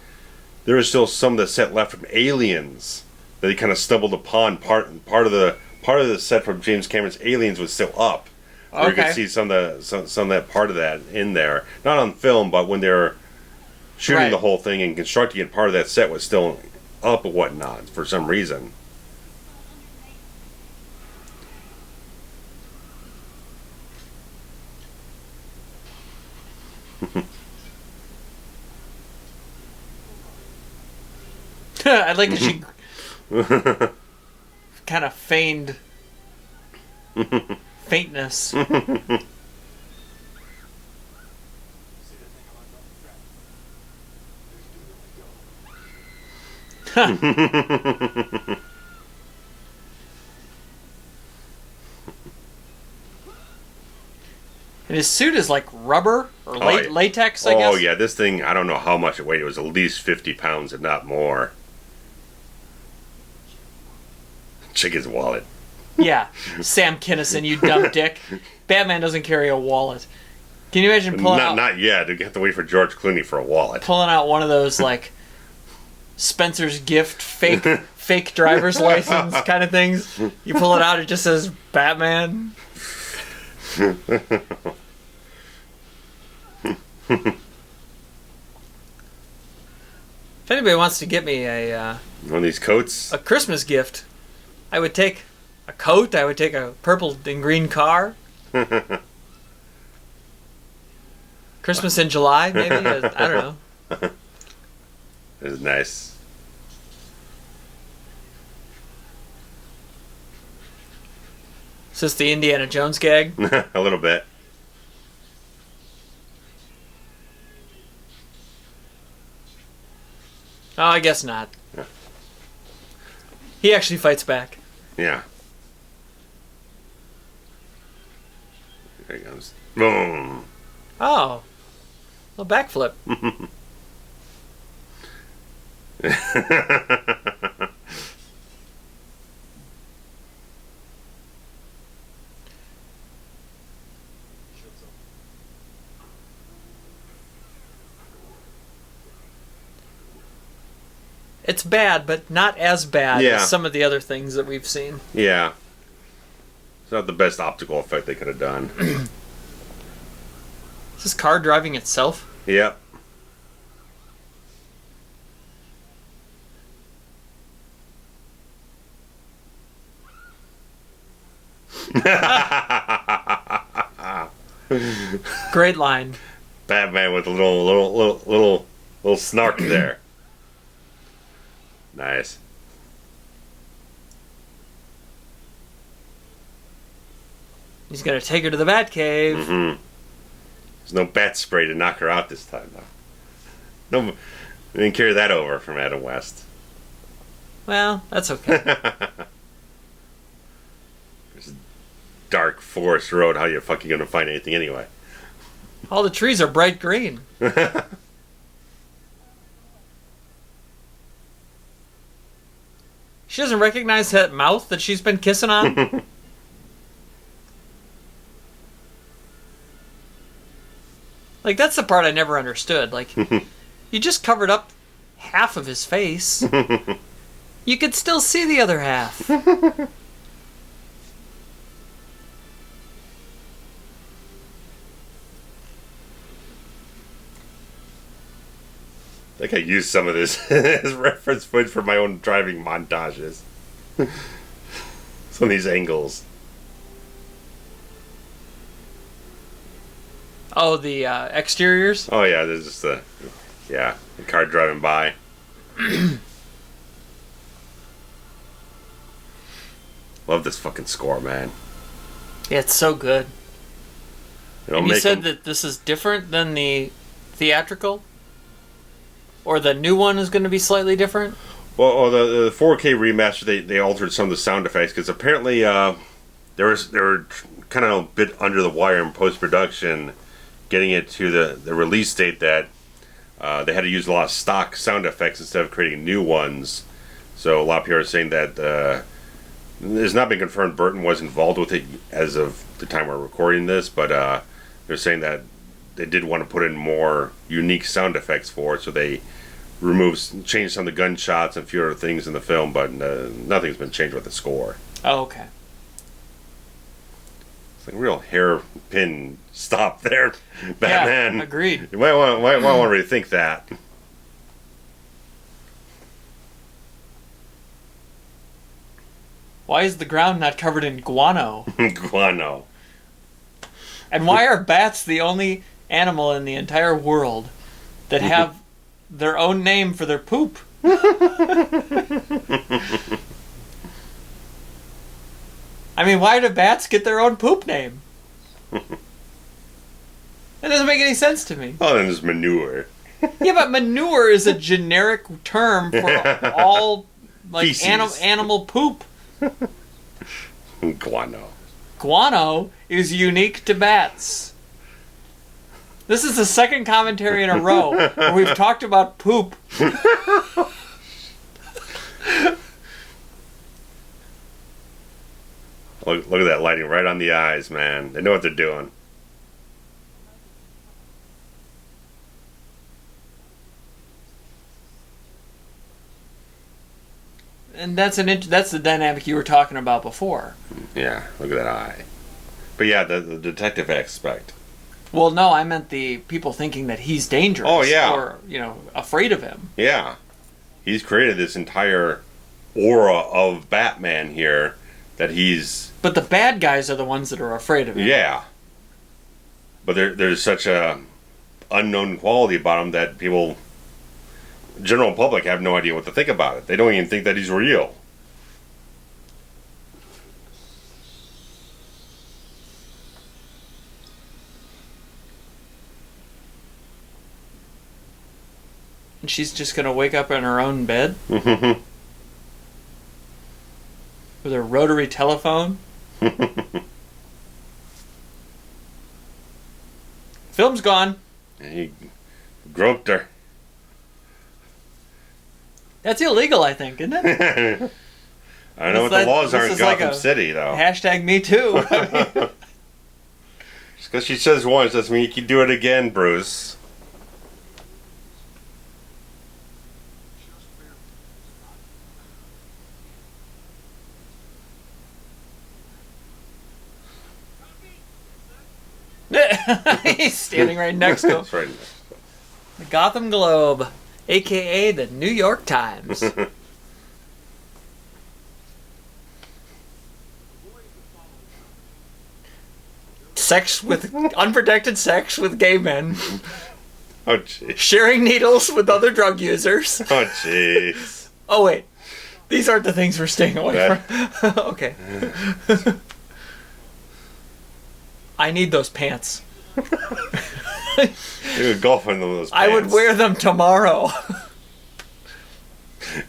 there was still some of the set left from Aliens that they kind of stumbled upon. Part of the set from James Cameron's Aliens was still up. Where you could see some of that part of that in there. Not on film, but when they're shooting the whole thing and constructing it, part of that set was still up and whatnot for some reason. I like that she kind of feigned faintness. And his suit is like rubber or latex, I guess. Oh, yeah, this thing, I don't know how much it weighed. It was at least 50 pounds, if not more. Chicken's wallet. Yeah, Sam Kinison, you dumb dick. Batman doesn't carry a wallet. Can you imagine pulling out... Not yet. You have to wait for George Clooney for a wallet. Pulling out one of those, like, Spencer's Gift fake driver's license kind of things. You pull it out, it just says Batman. If anybody wants to get me one of these coats, a Christmas gift, I would take a coat. I would take a purple and green car. Christmas in July, maybe. I don't know. It is nice. Is this the Indiana Jones gag? A little bit. Oh, I guess not. Yeah. He actually fights back. Yeah. There he comes. Boom. Oh. A backflip. It's bad, but not as bad as some of the other things that we've seen. Yeah. It's not the best optical effect they could have done. Is this car driving itself? Yep. Great line. Batman with a little snark there. Nice. He's gonna take her to the Batcave. Mm-hmm. There's no bat spray to knock her out this time, though. No, they didn't carry that over from Adam West. Well, that's okay. There's a dark forest road. How you fucking gonna find anything anyway? All the trees are bright green. She doesn't recognize that mouth that she's been kissing on? Like, that's the part I never understood. Like, you just covered up half of his face. You could still see the other half. I think I used some of this as reference footage for my own driving montages. Some of these angles. Oh, the exteriors? Oh yeah, there's just the car driving by. Love this fucking score, man. Yeah, it's so good. And you said that this is different than the theatrical? Or the new one is going to be slightly different? Well, the 4K remaster, they altered some of the sound effects because apparently they were kind of a bit under the wire in post-production, getting it to the release date that they had to use a lot of stock sound effects instead of creating new ones. So a lot of people are saying that it's not been confirmed Burton was involved with it as of the time we're recording this, but they're saying that they did want to put in more unique sound effects for it, so they changed some of the gunshots and a few other things in the film, but nothing's been changed with the score. Oh, okay. It's like a real hairpin stop there, Batman. Yeah, agreed. You might want to rethink that. Why is the ground not covered in guano? Guano. And why are bats the only animal in the entire world that have their own name for their poop? I mean, why do bats get their own poop name? That doesn't make any sense to me. Oh, then there's manure. Yeah, but manure is a generic term for all like animal poop. Guano. Guano is unique to bats. This is the second commentary in a row where we've talked about poop. Look at that lighting right on the eyes, man. They know what they're doing. And that's the dynamic you were talking about before. Yeah, look at that eye. But yeah, the detective aspect. Well, no, I meant the people thinking that he's dangerous. Oh, yeah. Or, afraid of him. Yeah. He's created this entire aura of Batman here that he's... But the bad guys are the ones that are afraid of him. Yeah. But there's such a unknown quality about him that people... General public have no idea what to think about it. They don't even think that he's real. And she's just going to wake up in her own bed? Mm-hmm. With her rotary telephone? Film's gone. He groped her. That's illegal, I think, isn't it? I don't know what the laws are in Gotham City, though. Hashtag me too. Just because she says once doesn't mean you can do it again, Bruce. He's standing right next to him. That's right next to him. The Gotham Globe, a.k.a. the New York Times. Unprotected sex with gay men. Oh, jeez. Sharing needles with other drug users. Oh, jeez. Oh, wait. These aren't the things we're staying away from. Okay. I need those pants. You would golf in those pants. I would wear them tomorrow.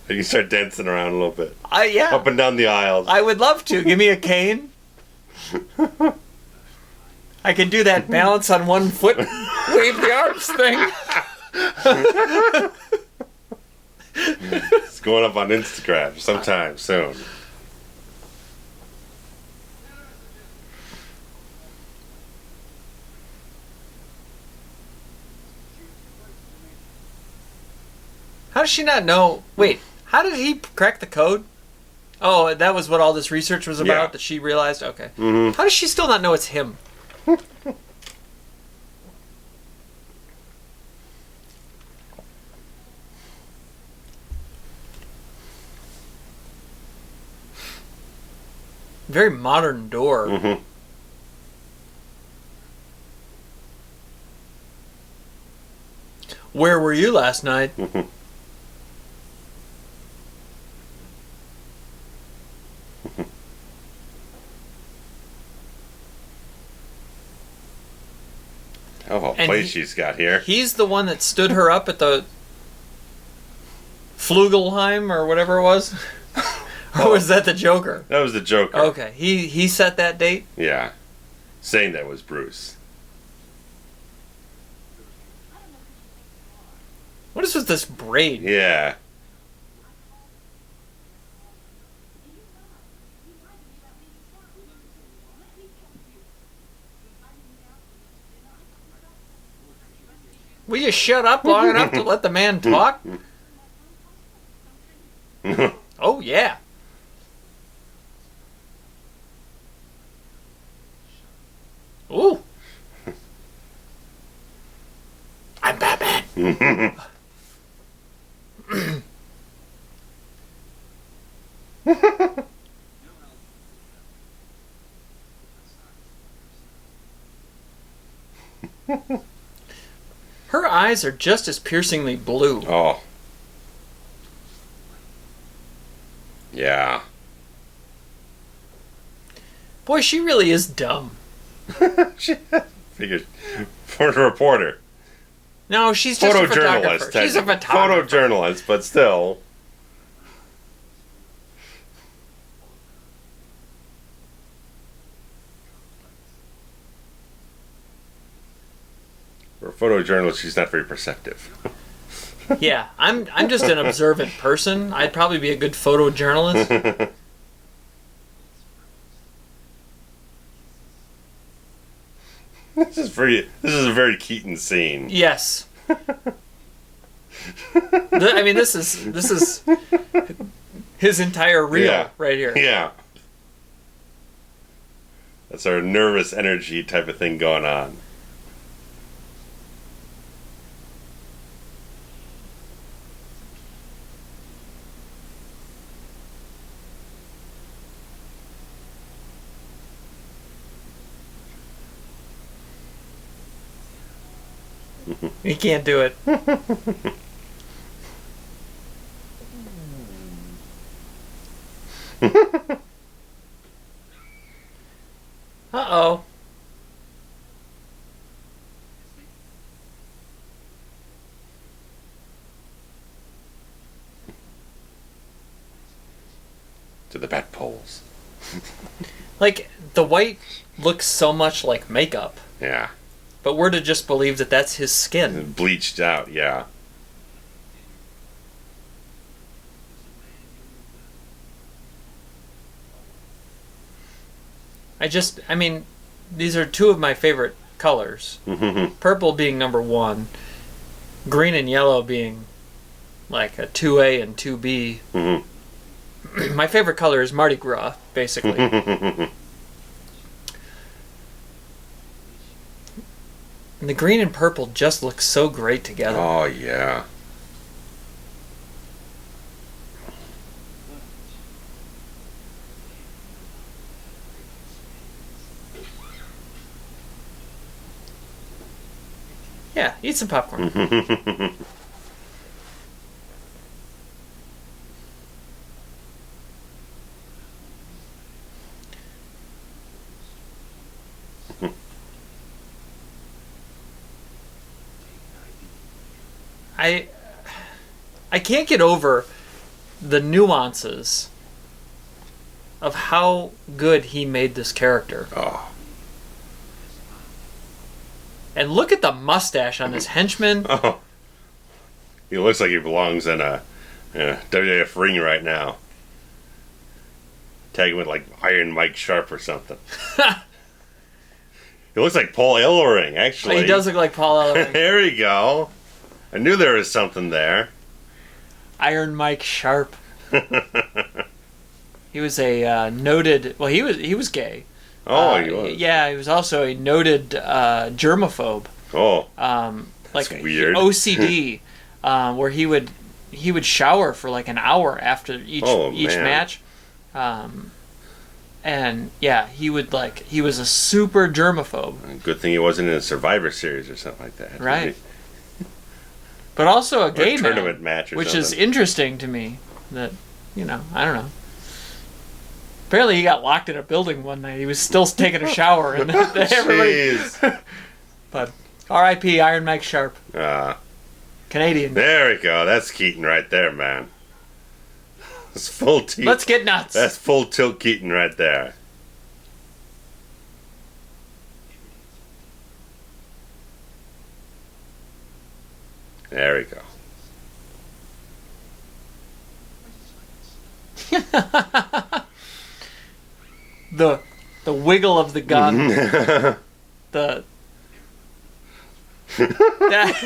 You can start dancing around a little bit. Yeah. Up and down the aisles. I would love to. Give me a cane. I can do that balance on one foot, wave the arms thing. It's going up on Instagram sometime soon. How does she not know? Wait, how did he crack the code? Oh, that was what all this research was about, Yeah. that she realized? Okay. Mm-hmm. How does she still not know it's him? Very modern door. Mm-hmm. Where were you last night? Mm-hmm. Oh, a place she's got here. He's the one that stood her up at the Flugelheim or whatever it was? Or was that the Joker? That was the Joker. Okay, he set that date? Yeah. Saying that was Bruce. What is with this braid? Yeah. Will you shut up long enough to let the man talk? Oh, yeah. Ooh. I'm Batman. Her eyes are just as piercingly blue. Oh. Yeah. Boy, she really is dumb. Figured for a reporter. No, she's just a photographer. She's a photographer. Photojournalist, but still. For a photojournalist, she's not very perceptive. Yeah, I'm just an observant person. I'd probably be a good photojournalist. This is a very Keaton scene. Yes. This is his entire reel right here. Yeah. That's our nervous energy type of thing going on. He can't do it. Uh-oh. To the bat poles. Like, the white looks so much like makeup. Yeah. But we're to just believe that that's his skin. Bleached out, yeah. These are two of my favorite colors. Purple being number 1. Green and yellow being like a 2A and 2B. My favorite color is Mardi Gras, basically. And the green and purple just look so great together. Oh, yeah. Yeah, eat some popcorn. I can't get over the nuances of how good he made this character. Oh. And look at the mustache on this henchman. Oh. He looks like he belongs in a WWF ring right now. Tag him with like Iron Mike Sharp or something. He looks like Paul Ellering, actually. He does look like Paul Ellering. There we go. I knew there was something there. Iron Mike Sharp. He was a noted... Well, he was gay. Oh, he was. Yeah, he was also a noted germaphobe. Oh, like that's weird. OCD, where he would shower for like an hour after each match. And yeah, he was a super germaphobe. Good thing he wasn't in a Survivor Series or something like that. Right. But also a gay tournament match or which something. is interesting to me. That, I don't know. Apparently he got locked in a building one night. He was still taking a shower. And everybody... But R.I.P. Iron Mike Sharp. Canadian. There we go. That's Keaton right there, man. That's full tilt. Let's get nuts. That's full tilt Keaton right there. There we go. The wiggle of the gun.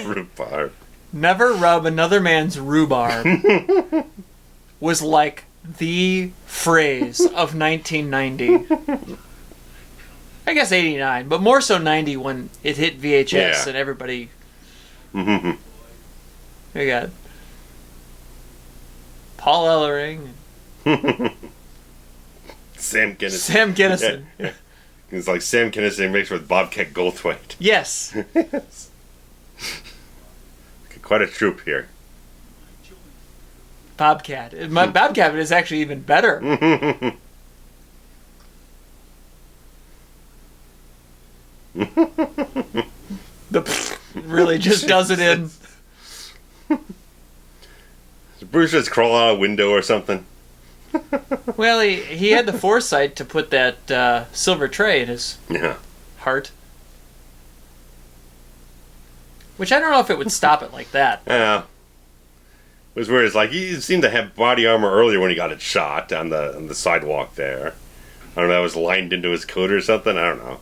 Rhubarb. Never rub another man's rhubarb was like the phrase of 1990. I guess 89, but more so 90 when it hit VHS and everybody... We got Paul Ellering. Sam Kinison. Sam Kinison. Yeah. It's like Sam Kinison mixed with Bobcat Goldthwait. Yes. Quite a troupe here. Bobcat. Bobcat is actually even better. he just does it in. Bruce just crawl out a window or something. Well, he had the foresight to put that silver tray in his heart. Which I don't know if it would stop it like that. Yeah. It was weird. It's like he seemed to have body armor earlier when he got it shot on the sidewalk there. I don't know, it was lined into his coat or something. I don't know.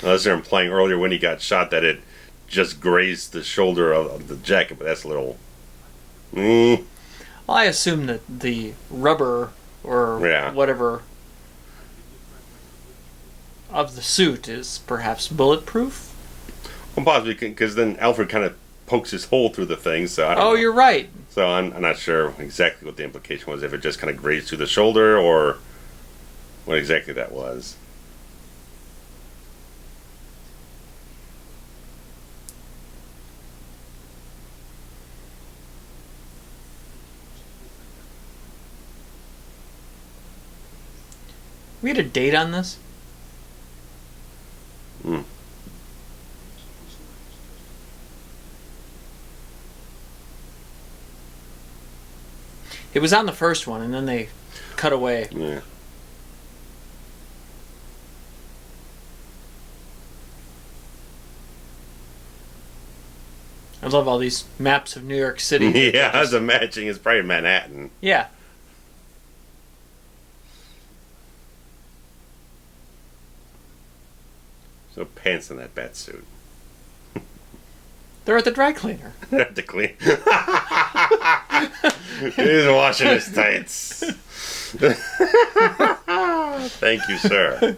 Unless they're implying earlier when he got shot that it just grazed the shoulder of the jacket, but that's a little... Well, I assume that the rubber or whatever of the suit is perhaps bulletproof? Well, possibly, because then Alfred kind of pokes his hole through the thing, so I don't know. You're right. So I'm not sure exactly what the implication was, if it just kind of grazed through the shoulder, or what exactly that was. We had a date on this? It was on the first one, and then they cut away. Yeah. I love all these maps of New York City. Yeah, I was imagining it's probably Manhattan. Yeah. No pants in that bat suit. They're at the dry cleaner. They're at the clean. He's washing his tights. Thank you, sir.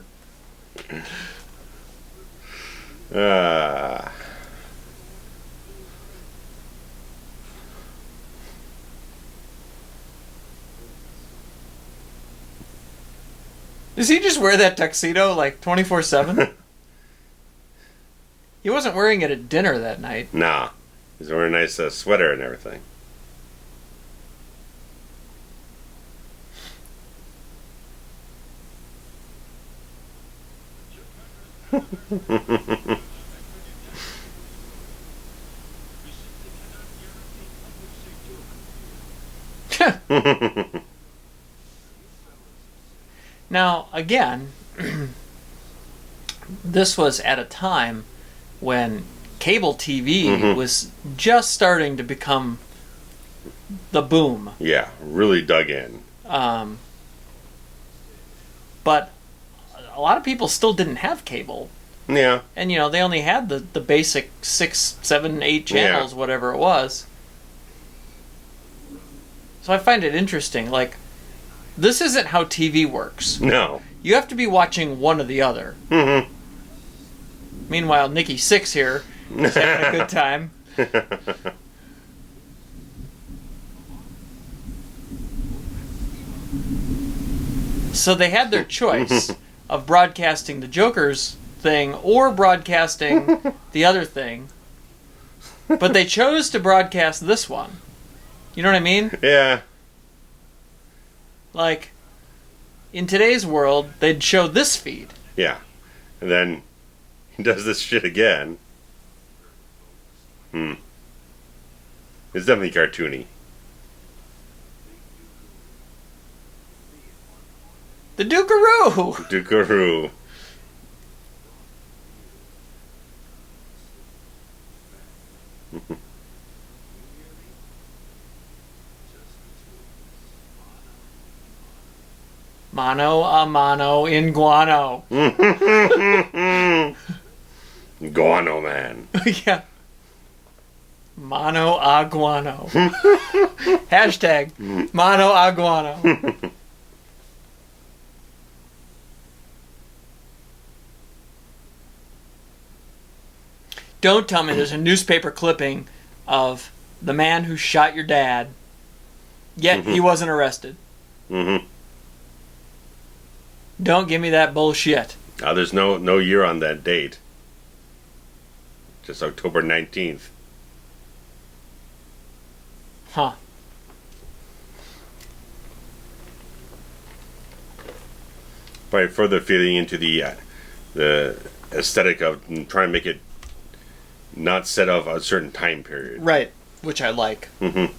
Does he just wear that tuxedo like 24/7? He wasn't wearing it at dinner that night. Nah. He's wearing a nice sweater and everything. Now, again, this was at a time when cable TV was just starting to become the boom. Yeah, really dug in. But a lot of people still didn't have cable. Yeah. And, they only had the basic 6, 7, 8 channels, whatever it was. So I find it interesting. Like, this isn't how TV works. No. You have to be watching one or the other. Mm-hmm. Meanwhile, Nikki Sixx here is having a good time. So they had their choice of broadcasting the Joker's thing or broadcasting the other thing. But they chose to broadcast this one. You know what I mean? Yeah. Like, in today's world, they'd show this feed. Yeah. And then he does this shit again. It's definitely cartoony. The Dukaroo! Dukaroo. Mano a mano in guano. Guano man. Yeah. Mano a guano. Hashtag Mano a guano. Don't tell me there's a newspaper clipping of the man who shot your dad, yet he wasn't arrested. Don't give me that bullshit. There's no year on that date. Just October 19th. Huh. by further feeding into the aesthetic of trying to make it not set of a certain time period. Right, which I like. Mm-hmm.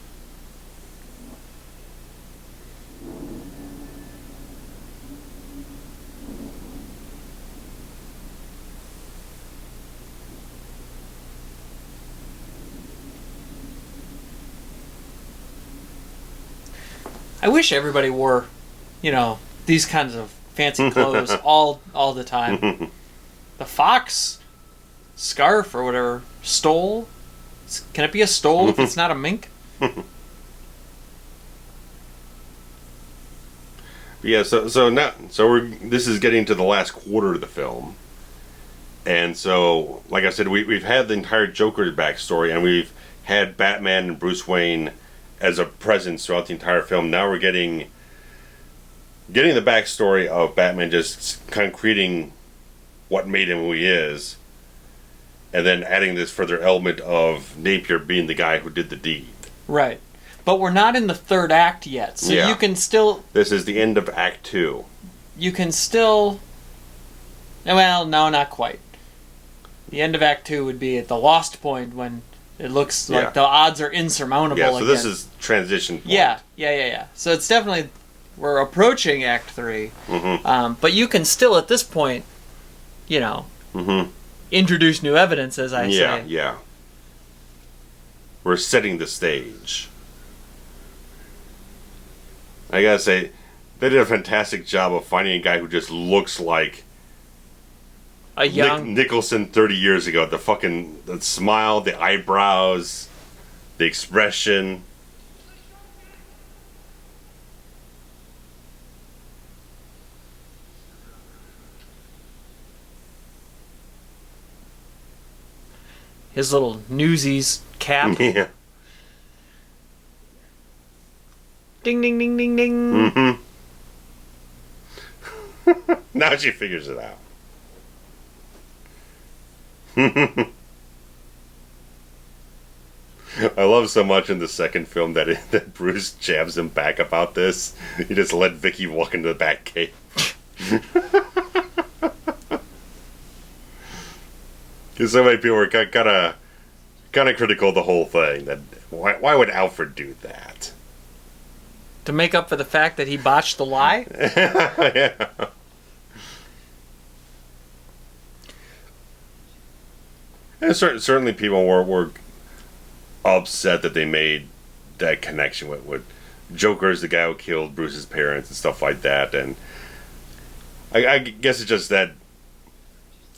I wish everybody wore, these kinds of fancy clothes all the time. The fox scarf or whatever, stole. Can it be a stole if it's not a mink? Yeah, this is getting to the last quarter of the film, and so like I said, we've had the entire Joker's backstory, and we've had Batman and Bruce Wayne as a presence throughout the entire film. Now we're getting the backstory of Batman, just concreting what made him who he is, and then adding this further element of Napier being the guy who did the deed. Right. But we're not in the third act yet, so you can still... This is the end of Act 2. You can still... Well, no, not quite. The end of Act 2 would be at the lost point when it looks like the odds are insurmountable again. Yeah, so this is transition point. Yeah. So it's definitely... We're approaching Act 3. Mm-hmm. But you can still, at this point, introduce new evidence, as I say. Yeah. We're setting the stage. I gotta say, they did a fantastic job of finding a guy who just looks like a young Nicholson 30 years ago. The smile, the eyebrows, the expression. His little Newsies cap. Yeah. Ding, ding, ding, ding, ding. Mm-hmm. Now she figures it out. I love so much in the second film that Bruce jabs him back about this. He just let Vicky walk into the back cave. Because so many people were kind of critical of the whole thing. That why would Alfred do that? To make up for the fact that he botched the lie? Yeah. And certainly people were upset that they made that connection with Joker's the guy who killed Bruce's parents and stuff like that. And I guess it's just that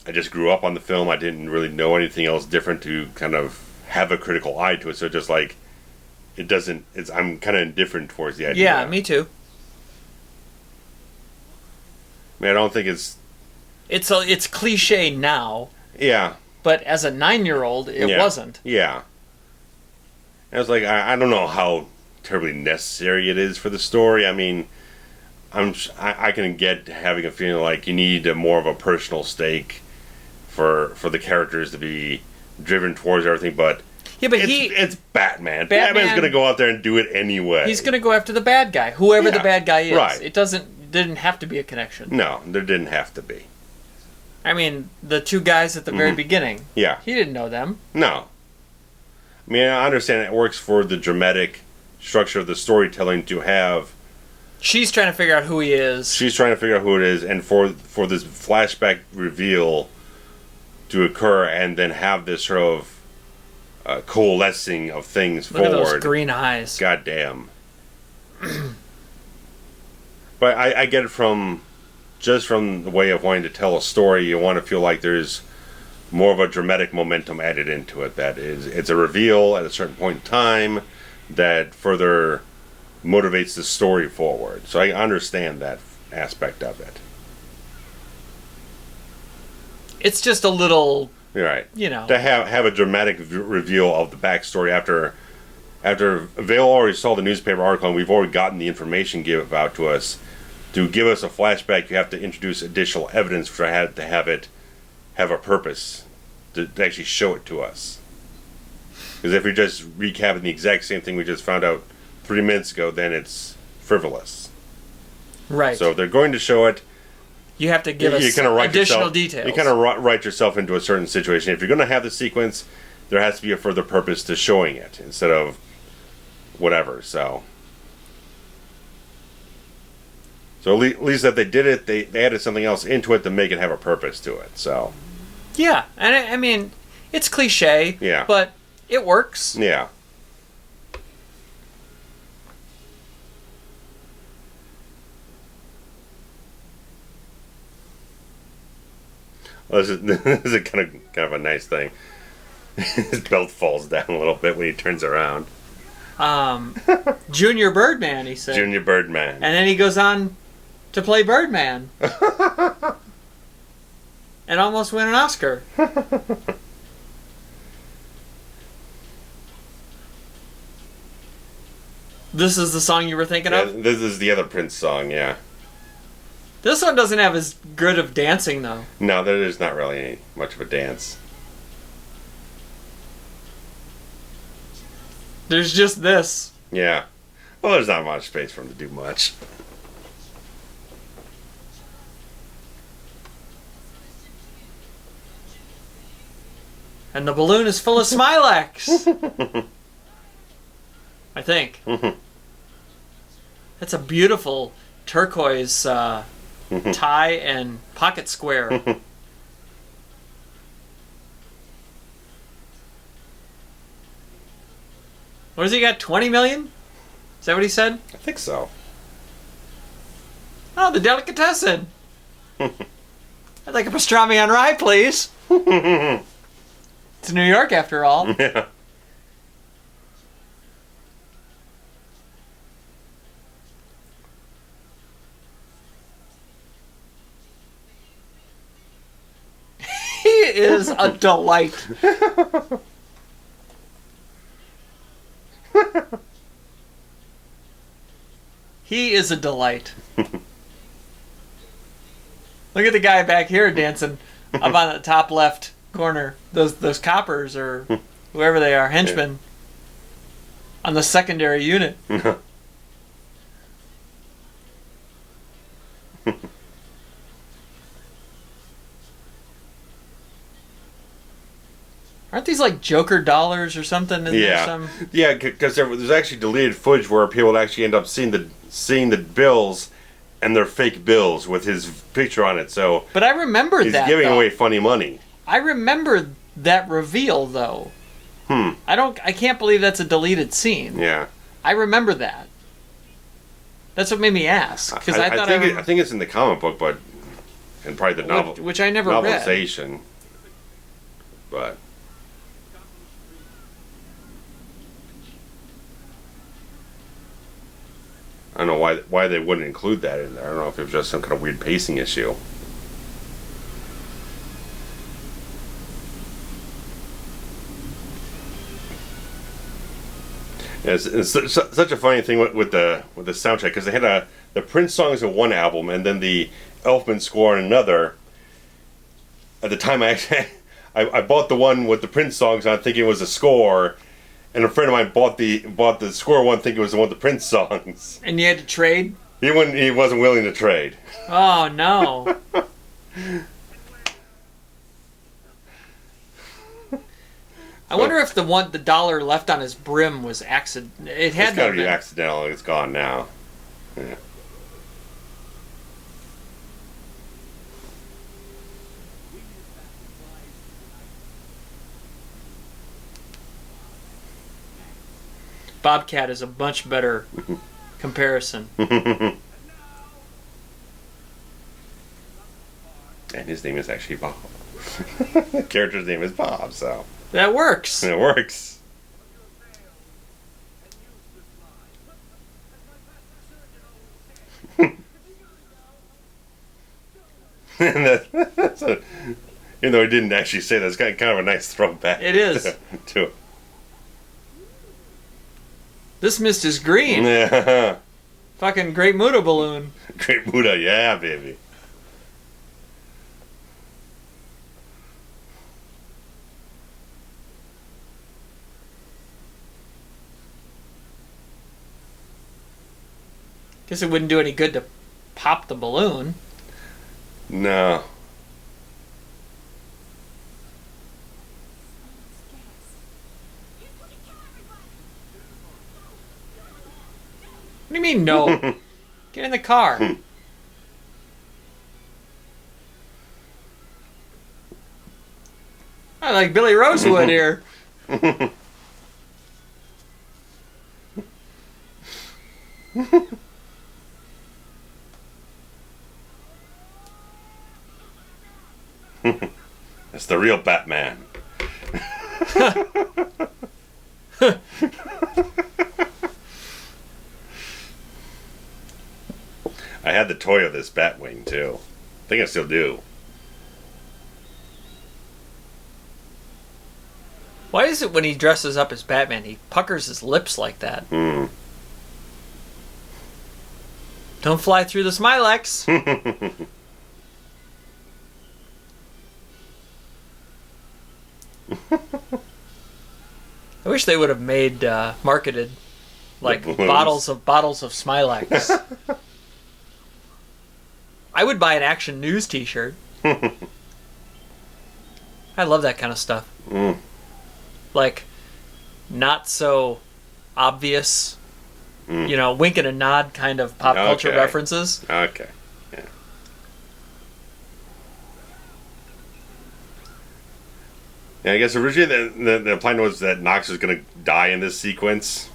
I just grew up on the film. I didn't really know anything else different to kind of have a critical eye to it. So just like, I'm kind of indifferent towards the idea. Yeah, me too. I mean, I don't think it's cliche now. Yeah. But as a 9-year-old, it wasn't. Yeah. And I was like, I don't know how terribly necessary it is for the story. I mean, I can get having a feeling like you need more of a personal stake for the characters to be driven towards everything, but yeah, but it's Batman. Batman's going to go out there and do it anyway. He's going to go after the bad guy, whoever the bad guy is. Right. It didn't have to be a connection. No, there didn't have to be. I mean, the two guys at the very beginning. Yeah. He didn't know them. No. I mean, I understand it works for the dramatic structure of the storytelling to have... She's trying to figure out who he is. She's trying to figure out who it is, and for this flashback reveal to occur, and then have this sort of coalescing of things Look forward. Look at those green eyes. God damn. But I get it from the way of wanting to tell a story. You want to feel like there's more of a dramatic momentum added into it. That is, it's a reveal at a certain point in time that further motivates the story forward. So I understand that aspect of it. It's just a little... You're right. You know. To have a dramatic reveal of the backstory after Vale already saw the newspaper article and we've already gotten the information given out to us. To give us a flashback, you have to introduce additional evidence for to have it have a purpose, to actually show it to us. Because if you're just recapping the exact same thing we just found out 3 minutes ago, then it's frivolous. Right. So if they're going to show it, you have to give us additional details. You kind of write yourself into a certain situation. If you're going to have the sequence, there has to be a further purpose to showing it instead of whatever. So at least that they did it, they added something else into it to make it have a purpose to it. So yeah, and I mean, it's cliche, but it works. Yeah. Well, this is kind of a nice thing. His belt falls down a little bit when he turns around. Junior Birdman, he said. Junior Birdman. And then he goes on to play Birdman. And almost win an Oscar. This is the song you were thinking of? This is the other Prince song, yeah. This one doesn't have as good of dancing, though. No, there is not really much of a dance. There's just this. Yeah. Well, there's not much space for him to do much. And the balloon is full of Smilax. I think. That's a beautiful turquoise tie and pocket square. What has he got? 20 million? Is that what he said? I think so. Oh, the delicatessen. I'd like a pastrami on rye, please. It's New York, after all. Yeah. He is a delight. He is a delight. Look at the guy back here dancing up on the top left corner. Those coppers or whoever they are, henchmen, on the secondary unit. Aren't these like Joker dollars or something? Yeah, because there's actually deleted footage where people would actually end up seeing the bills, and they're fake bills with his picture on it. So, but I remember he's that. He's giving away funny money. I remember that reveal though. I can't believe that's a deleted scene. Yeah. I remember that. That's what made me ask, because I thought I think it's in the comic book, but and probably the novel, which I never novelization. read. But I don't know why they wouldn't include that in there. I don't know if it was just some kind of weird pacing issue. It's such a funny thing with the soundtrack, because they had the Prince songs on one album and then the Elfman score on another. At the time, I bought the one with the Prince songs on thinking it was a score, and a friend of mine bought the score one thinking it was the one with the Prince songs. And you had to trade? He wasn't willing to trade. Oh no. I wonder if the dollar left on his brim was accident. It's got to be accidental. It's gone now. Yeah. Bobcat is a much better comparison. And his name is actually Bob. The character's name is Bob, so that works. It works. Even though he didn't actually say that, it's kind of a nice throwback. It is. To it. This mist is green. Yeah. Fucking Great Muda balloon. Great Muda, yeah, baby. Guess it wouldn't do any good to pop the balloon. No. What do you mean, no? Get in the car. I like Billy Rosewood here. That's the real Batman. I had the toy of this Batwing too. I think I still do. Why is it when he dresses up as Batman, he puckers his lips like that? Hmm. Don't fly through the Smilex. I wish they would have made marketed like bottles of Smilex. I would buy an Action News T-shirt. I love that kind of stuff. Mm. Like, not so obvious, Mm. you know, wink and a nod kind of pop culture Okay. references. Okay. Yeah. Yeah, I guess originally the plan was that Knox was going to die in this sequence.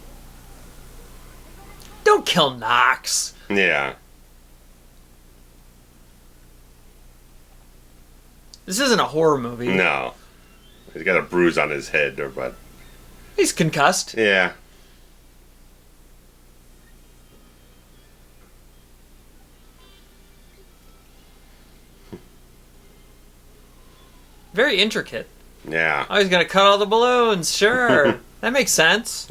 Don't kill Knox. Yeah. This isn't a horror movie. No. He's got a bruise on his head, but He's concussed. yeah. Very intricate. Yeah. Oh, he's gonna cut all the balloons. Sure. That makes sense.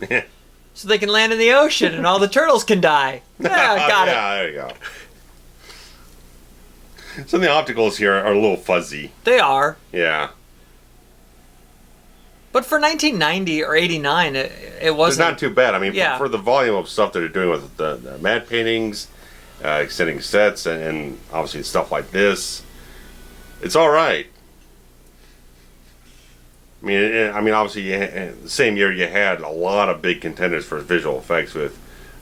So they can land in the ocean and all the turtles can die. Yeah, got it. Yeah, there you go. Some of the opticals here are a little fuzzy. They are. Yeah. But for 1990 or 89, it It's wasn't. not too bad. I mean, Yeah. for the volume of stuff that they're doing with the matte paintings, extending sets, and obviously stuff like this, it's all right. I mean, obviously, the same year you had a lot of big contenders for visual effects with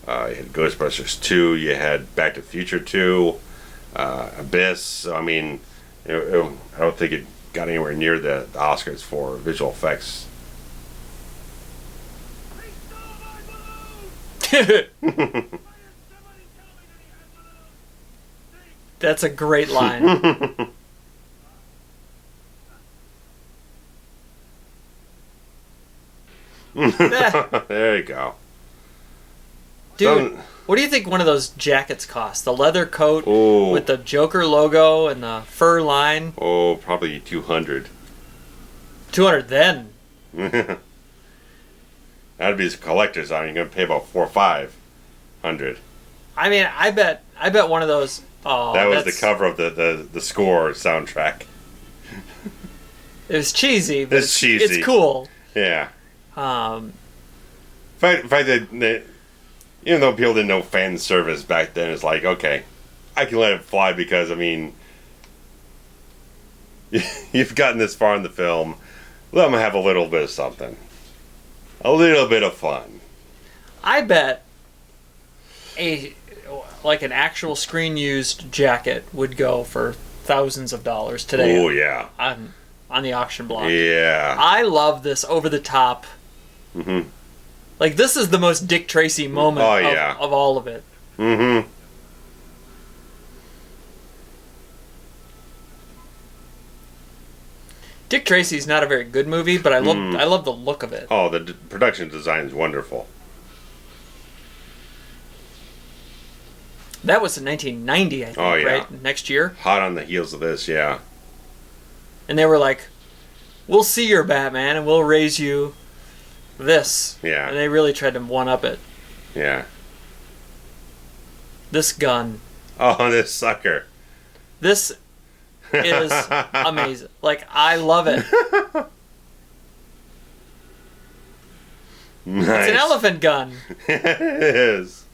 you had Ghostbusters 2, you had Back to the Future 2, Abyss. So, I mean, I don't think it got anywhere near the Oscars for visual effects. That's a great line. There you go. Dude, Some- what do you think one of those jackets cost? The leather coat Oh. with the Joker logo and the fur line? Oh, probably 200. 200 then. That'd be a collector's item. You're gonna pay about 400 or 500. I mean, I bet one of those. Oh, That was the that's- cover of the score soundtrack. It was cheesy, but It's cheesy. It's cool. Yeah. Um, In fact, even though people didn't know fan service back then, it's like, okay, I can let it fly because, I mean, you've gotten this far in the film. Let them have a little bit of something. A little bit of fun. I bet an actual screen used jacket would go for thousands of dollars today. Oh, yeah. On the auction block. Yeah. I love this over the top. Mm-hmm. Like, this is the most Dick Tracy moment Oh, yeah. of all of it. Mm-hmm. Dick Tracy's not a very good movie, but I love the look of it. Oh, the production design is wonderful. That was in 1990, I think, Oh, yeah. right? Next year. Hot on the heels of this, yeah. And they were like, we'll see your Batman and we'll raise you this. Yeah. And they really tried to one-up it. Yeah. This gun. Oh, this sucker. This is amazing. Like, I love it. Nice. It's an elephant gun. It is.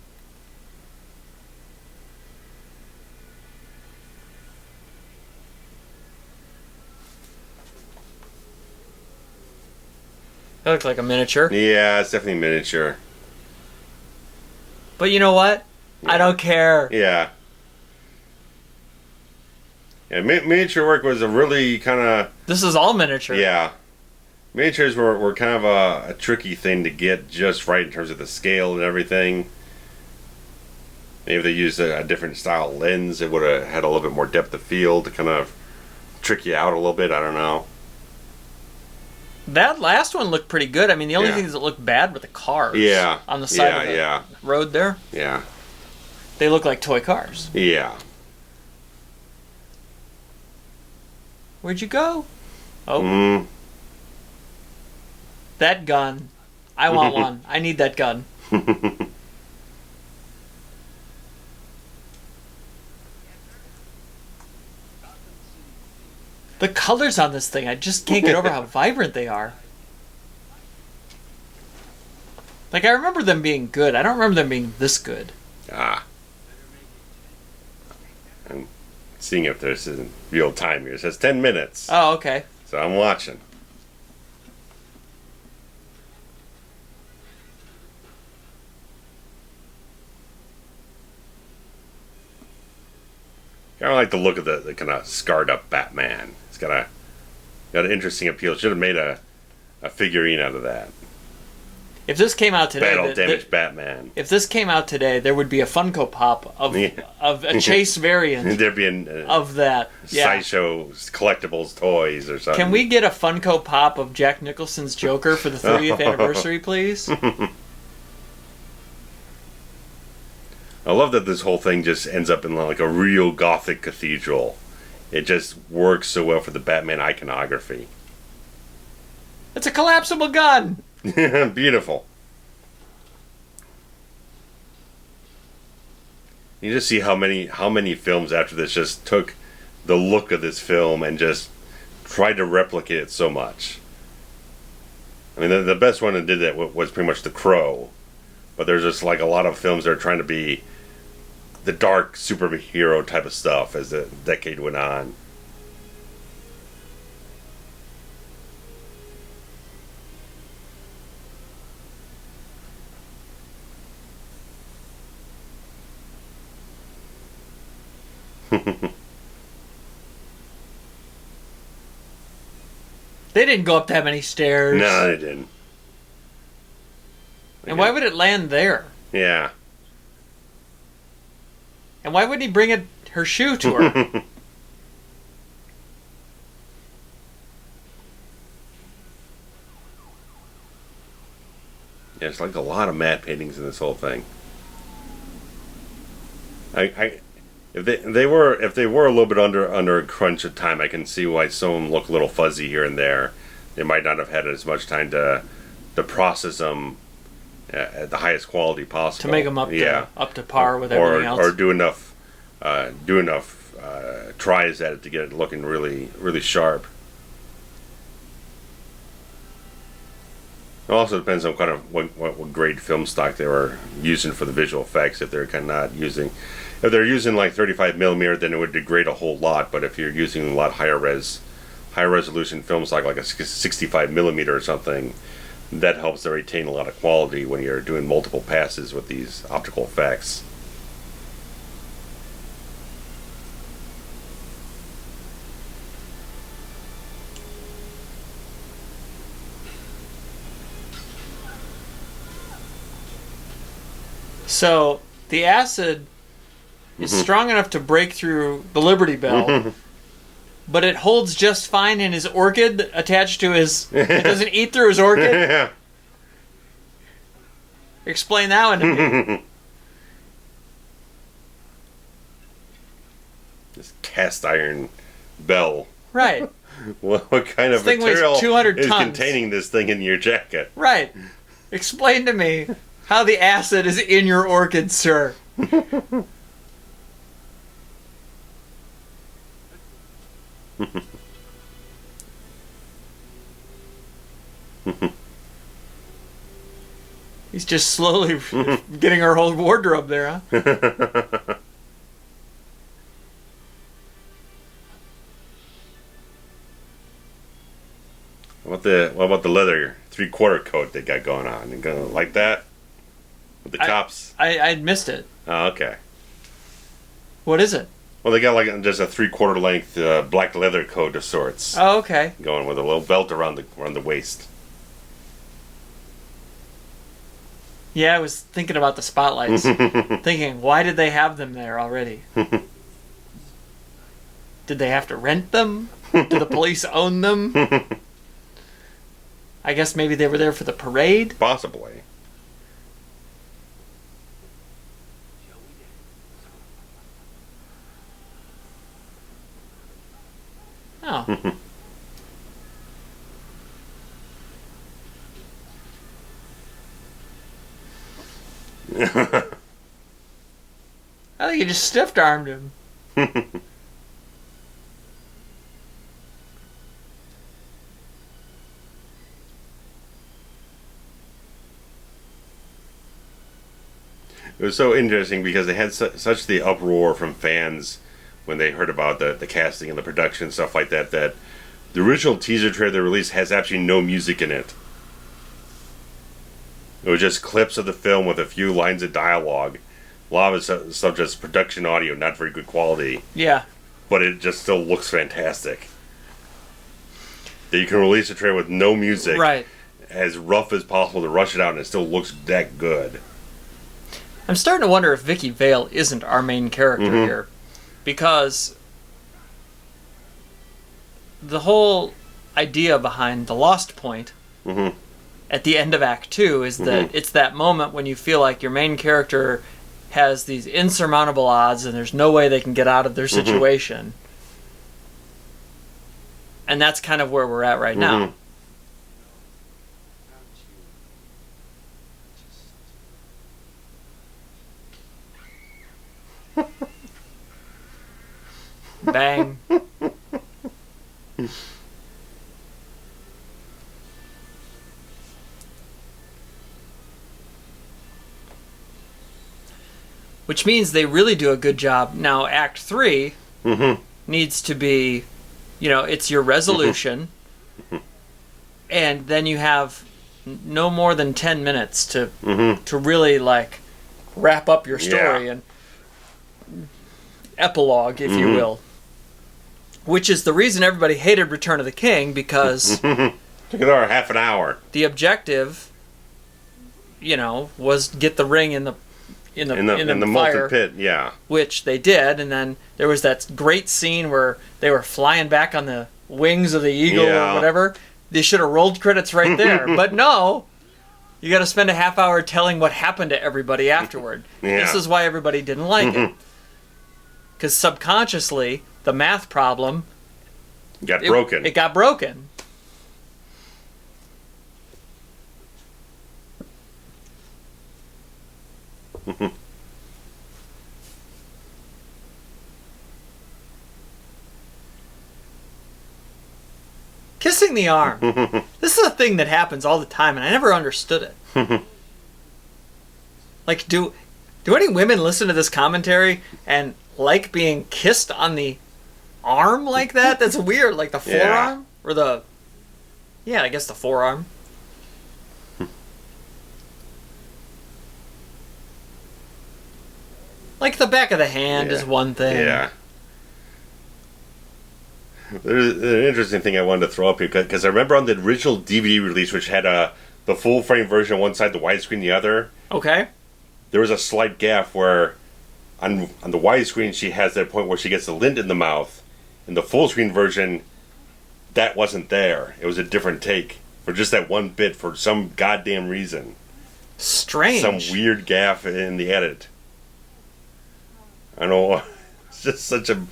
It looked like a miniature. Yeah, it's definitely miniature. But you know what? I don't care. Yeah. Yeah, miniature work was a really kind of... This is all miniature. Yeah. Miniatures were kind of a tricky thing to get just right in terms of the scale and everything. Maybe if they used a different style lens, it would have had a little bit more depth of field to kind of trick you out a little bit. I don't know. That last one looked pretty good. I mean, the only Yeah. things that looked bad were the cars. Yeah. On the side of the Yeah. road there. Yeah. They look like toy cars. Yeah. Where'd you go? Oh. Mm. That gun. I want one. I need that gun. The colors on this thing, I just can't get over how vibrant they are. Like, I remember them being good. I don't remember them being this good. Ah. I'm seeing if there's in real time here. It says 10 minutes. Oh, okay. So I'm watching. I don't like the look of the kind of scarred up Batman. It's got an interesting appeal. Should have made a figurine out of that. If this came out today, Battle damaged Batman. if this came out today, there would be a Funko Pop of a Chase variant There'd be of that. Yeah. sideshow collectibles toys or something. Can we get a Funko Pop of Jack Nicholson's Joker for the 30th anniversary, please? I love that this whole thing just ends up in like a real Gothic cathedral. It just works so well for the Batman iconography. It's a collapsible gun. Beautiful. You just see how many films after this just took the look of this film and just tried to replicate it so much. I mean, the best one that did that was pretty much The Crow, but there's just like a lot of films that are trying to be the dark superhero type of stuff as the decade went on. They didn't go up that many stairs. No, they didn't. And why would it land there? Yeah. And why wouldn't he bring her shoe to her? Yeah, it's like a lot of matte paintings in this whole thing. If they were a little bit under a crunch of time, I can see why some of them look a little fuzzy here and there. They might not have had as much time to process them at the highest quality possible to make them up to par with everything else, or do enough tries at it to get it looking really really sharp. It also depends on kind of what grade film stock they were using for the visual effects. If they're kind of not using, if they're using like 35mm, then it would degrade a whole lot. But if you're using a lot higher resolution film stock, like a 65mm or something, that helps to retain a lot of quality when you're doing multiple passes with these optical effects. So the acid is strong enough to break through the Liberty Bell, but it holds just fine in his orchid attached to his... It doesn't eat through his orchid? Yeah. Explain that one to me. This cast iron bell. Right. What kind of This thing weighs material 200 is tons. containing this thing in your jacket? Right. Explain to me how the acid is in your orchid, sir. He's just slowly getting our whole wardrobe there, huh? What about the leather 3/4 coat they got going on? You gonna like that? With the cops? I missed it. Oh, okay. What is it? Well, they got like just a 3/4 length black leather coat of sorts. Oh, okay. Going with a little belt around the waist. Yeah, I was thinking about the spotlights. Thinking, why did they have them there already? Did they have to rent them? Do the police own them? I guess maybe they were there for the parade? Possibly. Oh. I think you just stiff-armed him. It was so interesting because they had such the uproar from fans when they heard about the casting and the production and stuff like that, that the original teaser trailer they released has absolutely no music in it. It was just clips of the film with a few lines of dialogue. A lot of it stuff just production audio, not very good quality. Yeah. But it just still looks fantastic. That you can release a trailer with no music, right, as rough as possible to rush it out, and it still looks that good. I'm starting to wonder if Vicky Vale isn't our main character here. Because the whole idea behind the Lost Point at the end of Act 2 is that it's that moment when you feel like your main character has these insurmountable odds and there's no way they can get out of their situation. And that's kind of where we're at right now. Bang. Which means they really do a good job. Now, Act 3 needs to be, it's your resolution. And then you have no more than 10 minutes to really, wrap up your story and epilogue, if you will. Which is the reason everybody hated Return of the King, because Took another half an hour. The objective, was get the ring in the fire, molten pit, yeah. Which they did, and then there was that great scene where they were flying back on the wings of the eagle or whatever. They should have rolled credits right there, but no. You got to spend a half hour telling what happened to everybody afterward. This is why everybody didn't like it. Because subconsciously, the math problem got broken. It got broken. Kissing the arm. This is a thing that happens all the time, and I never understood it. Do any women listen to this commentary and like being kissed on the arm like that? That's weird. Like the forearm? Or the... Yeah, I guess the forearm. Like the back of the hand is one thing. Yeah. There's an interesting thing I wanted to throw up here, because I remember on the original DVD release, which had the full frame version on one side, the widescreen the other. Okay. There was a slight gaffe where on the widescreen she has that point where she gets the lint in the mouth. In the full screen version, that wasn't there. It was a different take for just that one bit for some goddamn reason. Strange. Some weird gaffe in the edit. I don't know. It's just such a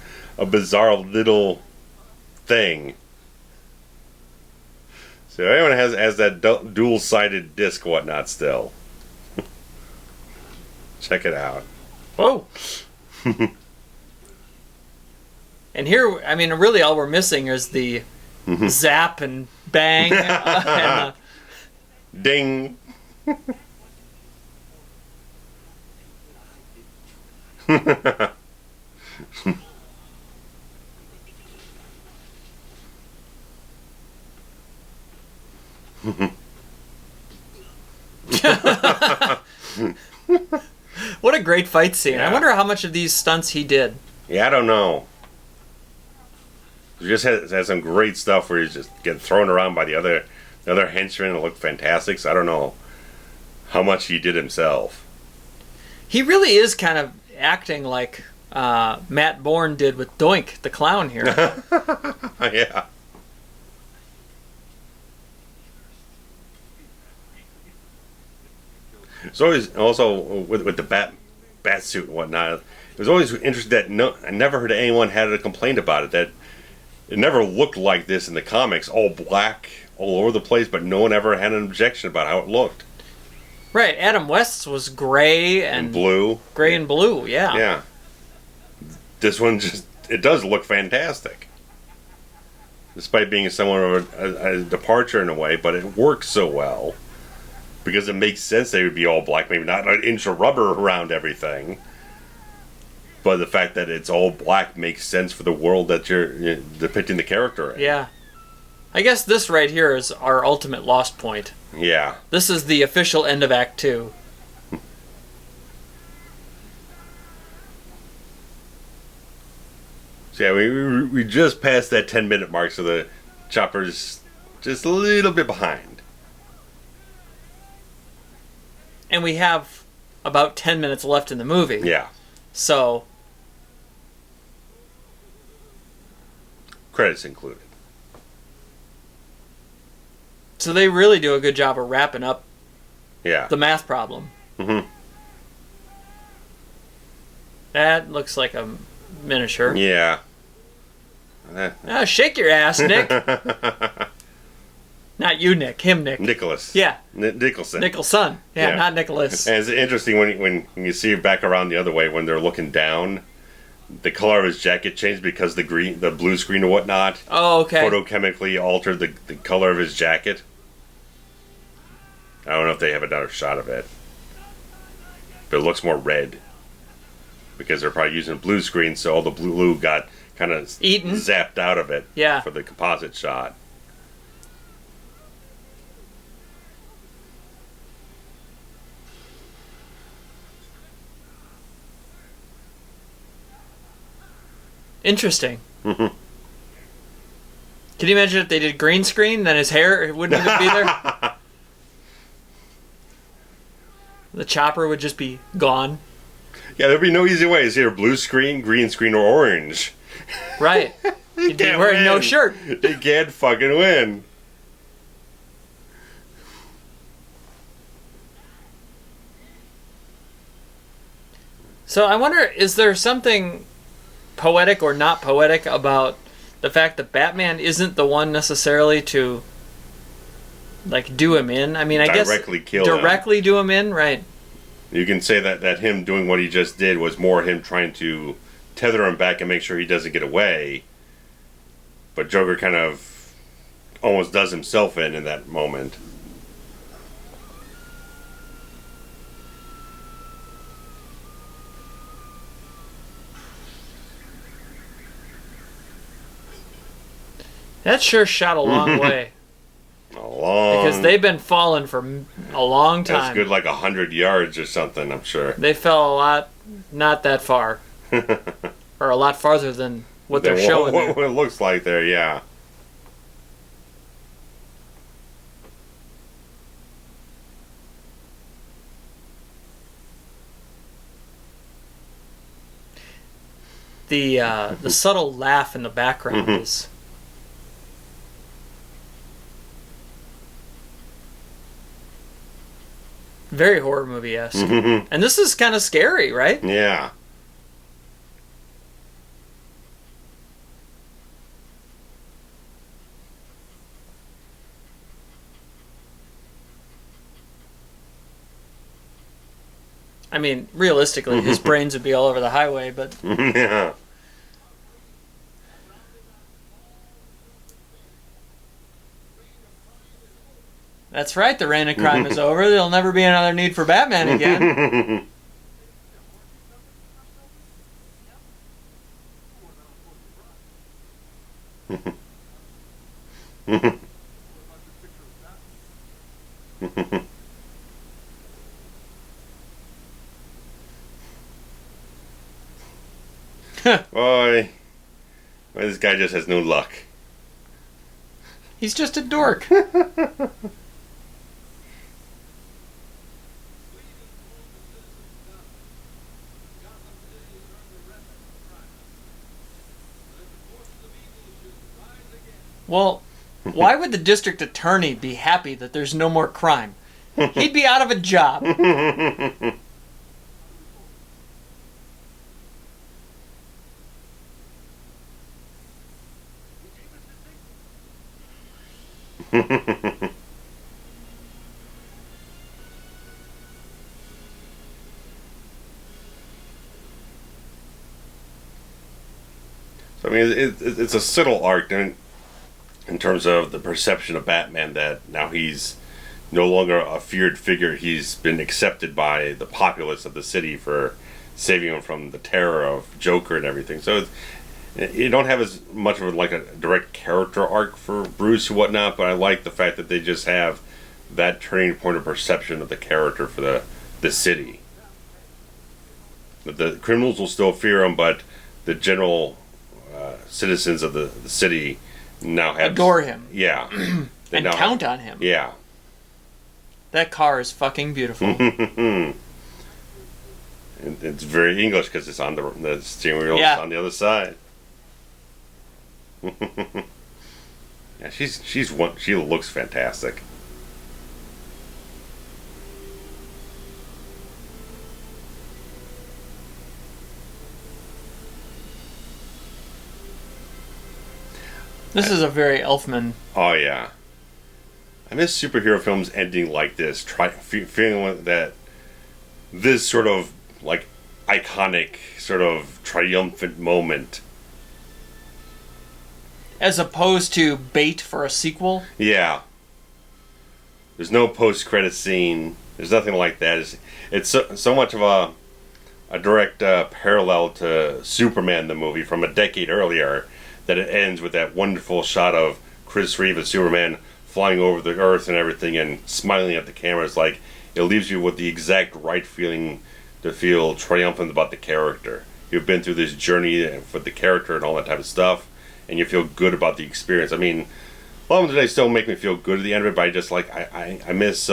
bizarre little thing. So everyone has that dual-sided disc whatnot still. Check it out. Whoa. And here, I mean, really all we're missing is the zap and bang. And Ding. What a great fight scene. Yeah. I wonder how much of these stunts he did. Yeah, I don't know. He just has some great stuff where he's just getting thrown around by the other henchmen and look fantastic. So I don't know how much he did himself. He really is kind of acting like Matt Bourne did with Doink, the clown here. Yeah. It's always also with the bat suit and whatnot. It was always interesting that I never heard anyone had a complaint about it. That it never looked like this in the comics, all black all over the place, but no one ever had an objection about how it looked. Right, Adam West's was gray and blue. Gray and blue, yeah. Yeah. This one it does look fantastic. Despite being somewhat of a departure in a way, but it works so well. Because it makes sense they would be all black, maybe not an inch of rubber around everything. But the fact that it's all black makes sense for the world that you're depicting the character in. Yeah. I guess this right here is our ultimate lost point. Yeah. This is the official end of Act 2. So yeah, we just passed that 10-minute mark, so the chopper's just a little bit behind. And we have about 10 minutes left in the movie. Yeah. So... Credits included. So they really do a good job of wrapping up Yeah. the math problem. Mm-hmm. That looks like a miniature. Yeah. Shake your ass, Nick. Not you, Nick. Him, Nick. Nicholas. Yeah. Nicholson. Nicholson. Yeah, not Nicholas. And it's interesting when you see it back around the other way when they're looking down, the color of his jacket changed because the blue screen and whatnot. Oh, okay. Photochemically altered the color of his jacket. I don't know if they have another shot of it, but it looks more red because they're probably using a blue screen, so all the blue got kind of eaten, zapped out of it. Yeah. For the composite shot. Interesting. Mm-hmm. Can you imagine if they did green screen, then his hair wouldn't even be there? The chopper would just be gone. Yeah, there'd be no easy way. It's either blue screen, green screen, or orange. Right. He'd be wearing no shirt. He can't fucking win. So I wonder, is there something poetic or not poetic about the fact that Batman isn't the one necessarily to like do him in? I mean, I guess directly do him in, right? You can say that him doing what he just did was more him trying to tether him back and make sure he doesn't get away. But Joker kind of almost does himself in that moment. That sure shot a long way. Because they've been falling for a long time. That's good, like 100 yards or something, I'm sure. They fell a lot, not that far. Or a lot farther than what they're showing. What it looks like there, yeah. The subtle laugh in the background is... very horror movie-esque. And this is kind of scary, right? Yeah. I mean, realistically, his brains would be all over the highway, but... Yeah. That's right, the reign of crime is over. There'll never be another need for Batman again. Boy, this guy just has no luck. He's just a dork. Well, why would the district attorney be happy that there's no more crime? He'd be out of a job. So I mean, it's a subtle arc in terms of the perception of Batman, that now he's no longer a feared figure. He's been accepted by the populace of the city for saving him from the terror of Joker and everything. So you don't have as much of a direct character arc for Bruce and whatnot, but I like the fact that they just have that turning point of perception of the character for the city. The criminals will still fear him, but the general citizens of the city now adore him. Yeah. And count on him. Yeah. That car is fucking beautiful. It's very English because it's on the steering wheel on the other side. Yeah, she looks fantastic. This is a very Elfman. Oh yeah, I miss superhero films ending like this. Feeling that this sort of like iconic, sort of triumphant moment, as opposed to bait for a sequel. Yeah. There's no post-credit scene. There's nothing like that. It's so much of a direct parallel to Superman the movie from a decade earlier, that it ends with that wonderful shot of Chris Reeve as Superman flying over the earth and everything and smiling at the camera. It's like it leaves you with the exact right feeling to feel triumphant about the character. You've been through this journey with the character and all that type of stuff, and you feel good about the experience. I mean, a lot of them today still make me feel good at the end of it, but I just I miss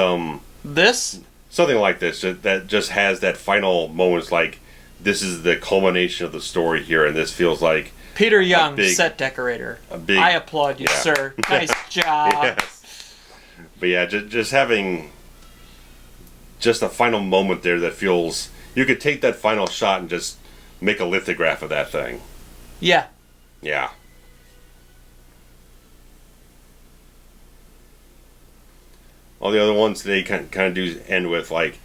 this? Something like this that just has that final moment. It's like, this is the culmination of the story here, and this feels like Peter Young, set decorator. I applaud you, sir. Nice job. Yes. But yeah, just having just a final moment there that feels, you could take that final shot and just make a lithograph of that thing. Yeah. Yeah. All the other ones they kind of do end with like,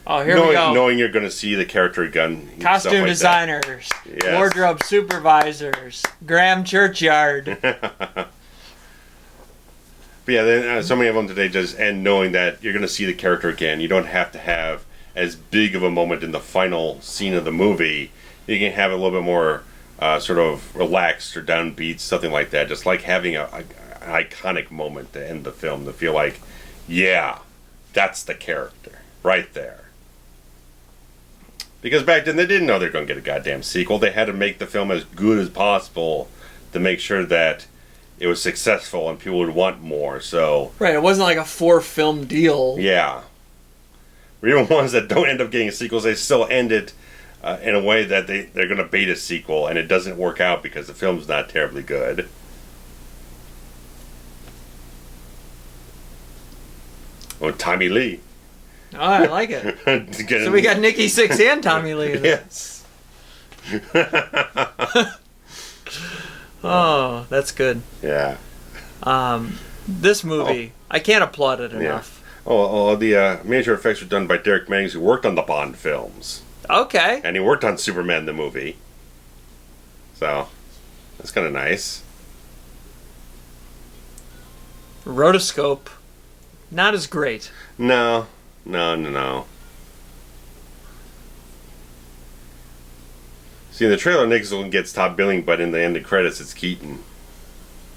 oh, here we go. Knowing you're going to see the character again. Costume designers, yes. Wardrobe supervisors, Graham Churchyard. But yeah, then, so many of them today just end knowing that you're going to see the character again. You don't have to have as big of a moment in the final scene of the movie. You can have a little bit more sort of relaxed or downbeat, something like that. Just like having an iconic moment to end the film, to feel like, yeah, that's the character right there. Because back then they didn't know they were going to get a goddamn sequel. They had to make the film as good as possible to make sure that it was successful and people would want more. So right, it wasn't like a 4-film deal. Yeah. Or even ones that don't end up getting sequels, they still end it in a way that they're going to bait a sequel, and it doesn't work out because the film's not terribly good. Oh, Tommy Lee. Oh, I like it. So we got Nikki Sixx and Tommy Lee. Yes. Oh, that's good. Yeah. This movie, I can't applaud it enough. Oh, the major effects were done by Derek Mannings, who worked on the Bond films. Okay. And he worked on Superman the movie. So, that's kind of nice. Rotoscope, not as great. No. See, in the trailer, Nicholson gets top billing, but in the end of credits, it's Keaton.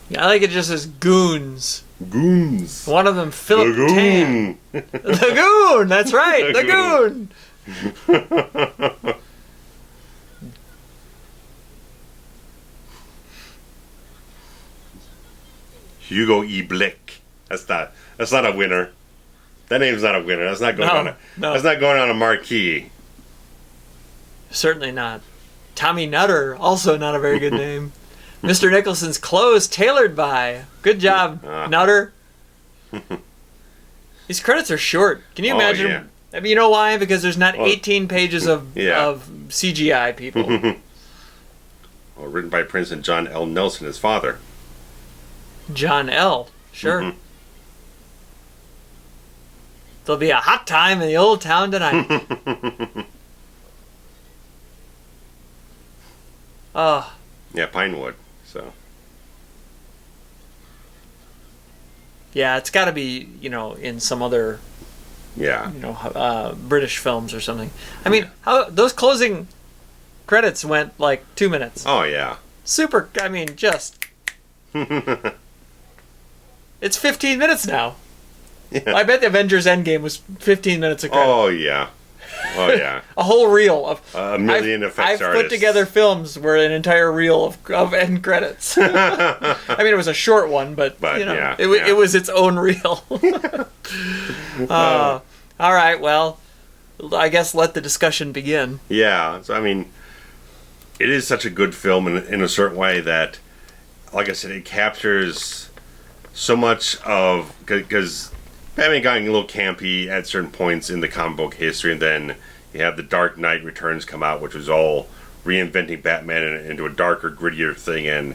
Yeah, I like it just as goons. Goons. One of them, Philip Tan. Lagoon. That's right. Lagoon. Hugo E. Blick. That's not a winner. That name's not a winner. That's not going That's not going on a marquee. Certainly not. Tommy Nutter, also not a very good name. Mr. Nicholson's clothes tailored by. Good job, Nutter. These credits are short. Can you imagine? Yeah. I mean, you know why? Because there's not 18 pages of CGI people. Well, written by Prince and John L. Nelson, his father. John L. Sure. There'll be a hot time in the old town tonight. Oh. Yeah, Pinewood. So. Yeah, it's got to be, in some other, British films or something. I mean, how those closing credits went like 2 minutes. Oh yeah. Super. I mean, just. It's 15 minutes now. Yeah. I bet the Avengers Endgame was 15 minutes of credit. Oh yeah. Oh yeah. A whole reel of a million effects I've put together films where an entire reel of end credits. I mean, it was a short one, but it was its own reel. All right, well, I guess let the discussion begin. Yeah, so I mean, it is such a good film in a certain way that, like I said, it captures so much of, because Batman got a little campy at certain points in the comic book history, and then you have The Dark Knight Returns come out, which was all reinventing Batman into a darker, grittier thing, and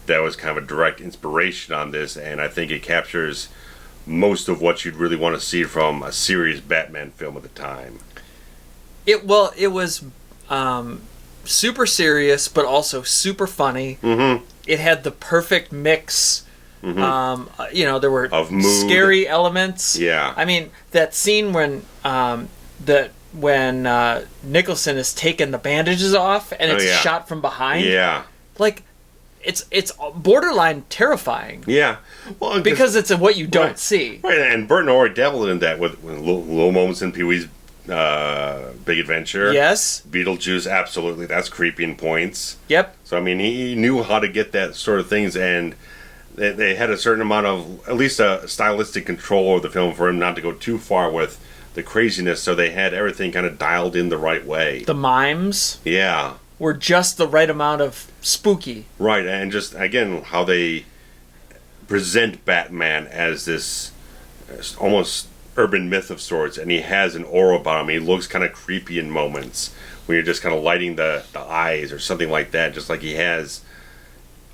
that was kind of a direct inspiration on this, and I think it captures most of what you'd really want to see from a serious Batman film at the time. It was super serious, but also super funny. Mm-hmm. It had the perfect mix. Mm-hmm. There were scary elements. Yeah. I mean, that scene when Nicholson is taking the bandages off and it's shot from behind. Yeah. Like, it's borderline terrifying. Yeah. Well, because it's what you don't see. Right, and Burton already dabbled in that with little moments in Pee-wee's Big Adventure. Yes. Beetlejuice, absolutely. That's creepy in points. Yep. So, I mean, he knew how to get that sort of things, and they had a certain amount of, at least a stylistic control of the film for him not to go too far with the craziness, so they had everything kind of dialed in the right way. The mimes were just the right amount of spooky. Right, and just, again, how they present Batman as this almost urban myth of sorts, and he has an aura about him. He looks kind of creepy in moments when you're just kind of lighting the eyes or something like that, just like he has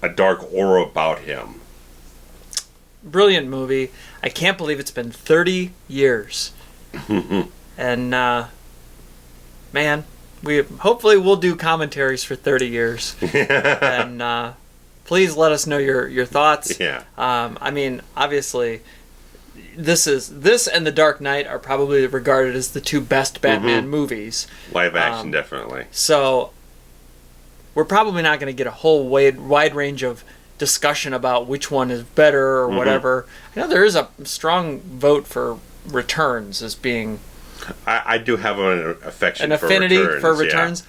a dark aura about him. Brilliant movie. I can't believe it's been 30 years. And man, hopefully we'll do commentaries for 30 years. And please let us know your thoughts. Yeah. I mean, obviously this and The Dark Knight are probably regarded as the two best Batman movies. Live action, definitely. So we're probably not going to get a whole wide range of discussion about which one is better or whatever. I know there is a strong vote for Returns as being. I do have an affection, affinity for Returns.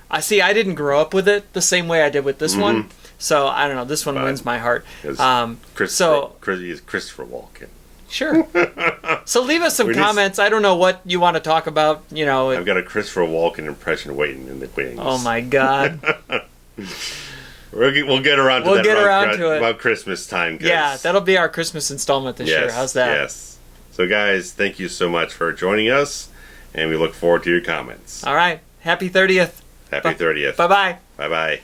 I see. I didn't grow up with it the same way I did with this one, so I don't know. This one wins my heart. He's Christopher Walken. Sure. So leave us some comments. I don't know what you want to talk about. I've got a Christopher Walken impression waiting in the wings. Oh my God. We'll get around to that about Christmas time. Yeah, that'll be our Christmas installment this year. How's that? Yes. So guys, thank you so much for joining us, and we look forward to your comments. All right. Happy 30th. Happy 30th. Bye-bye. Bye-bye.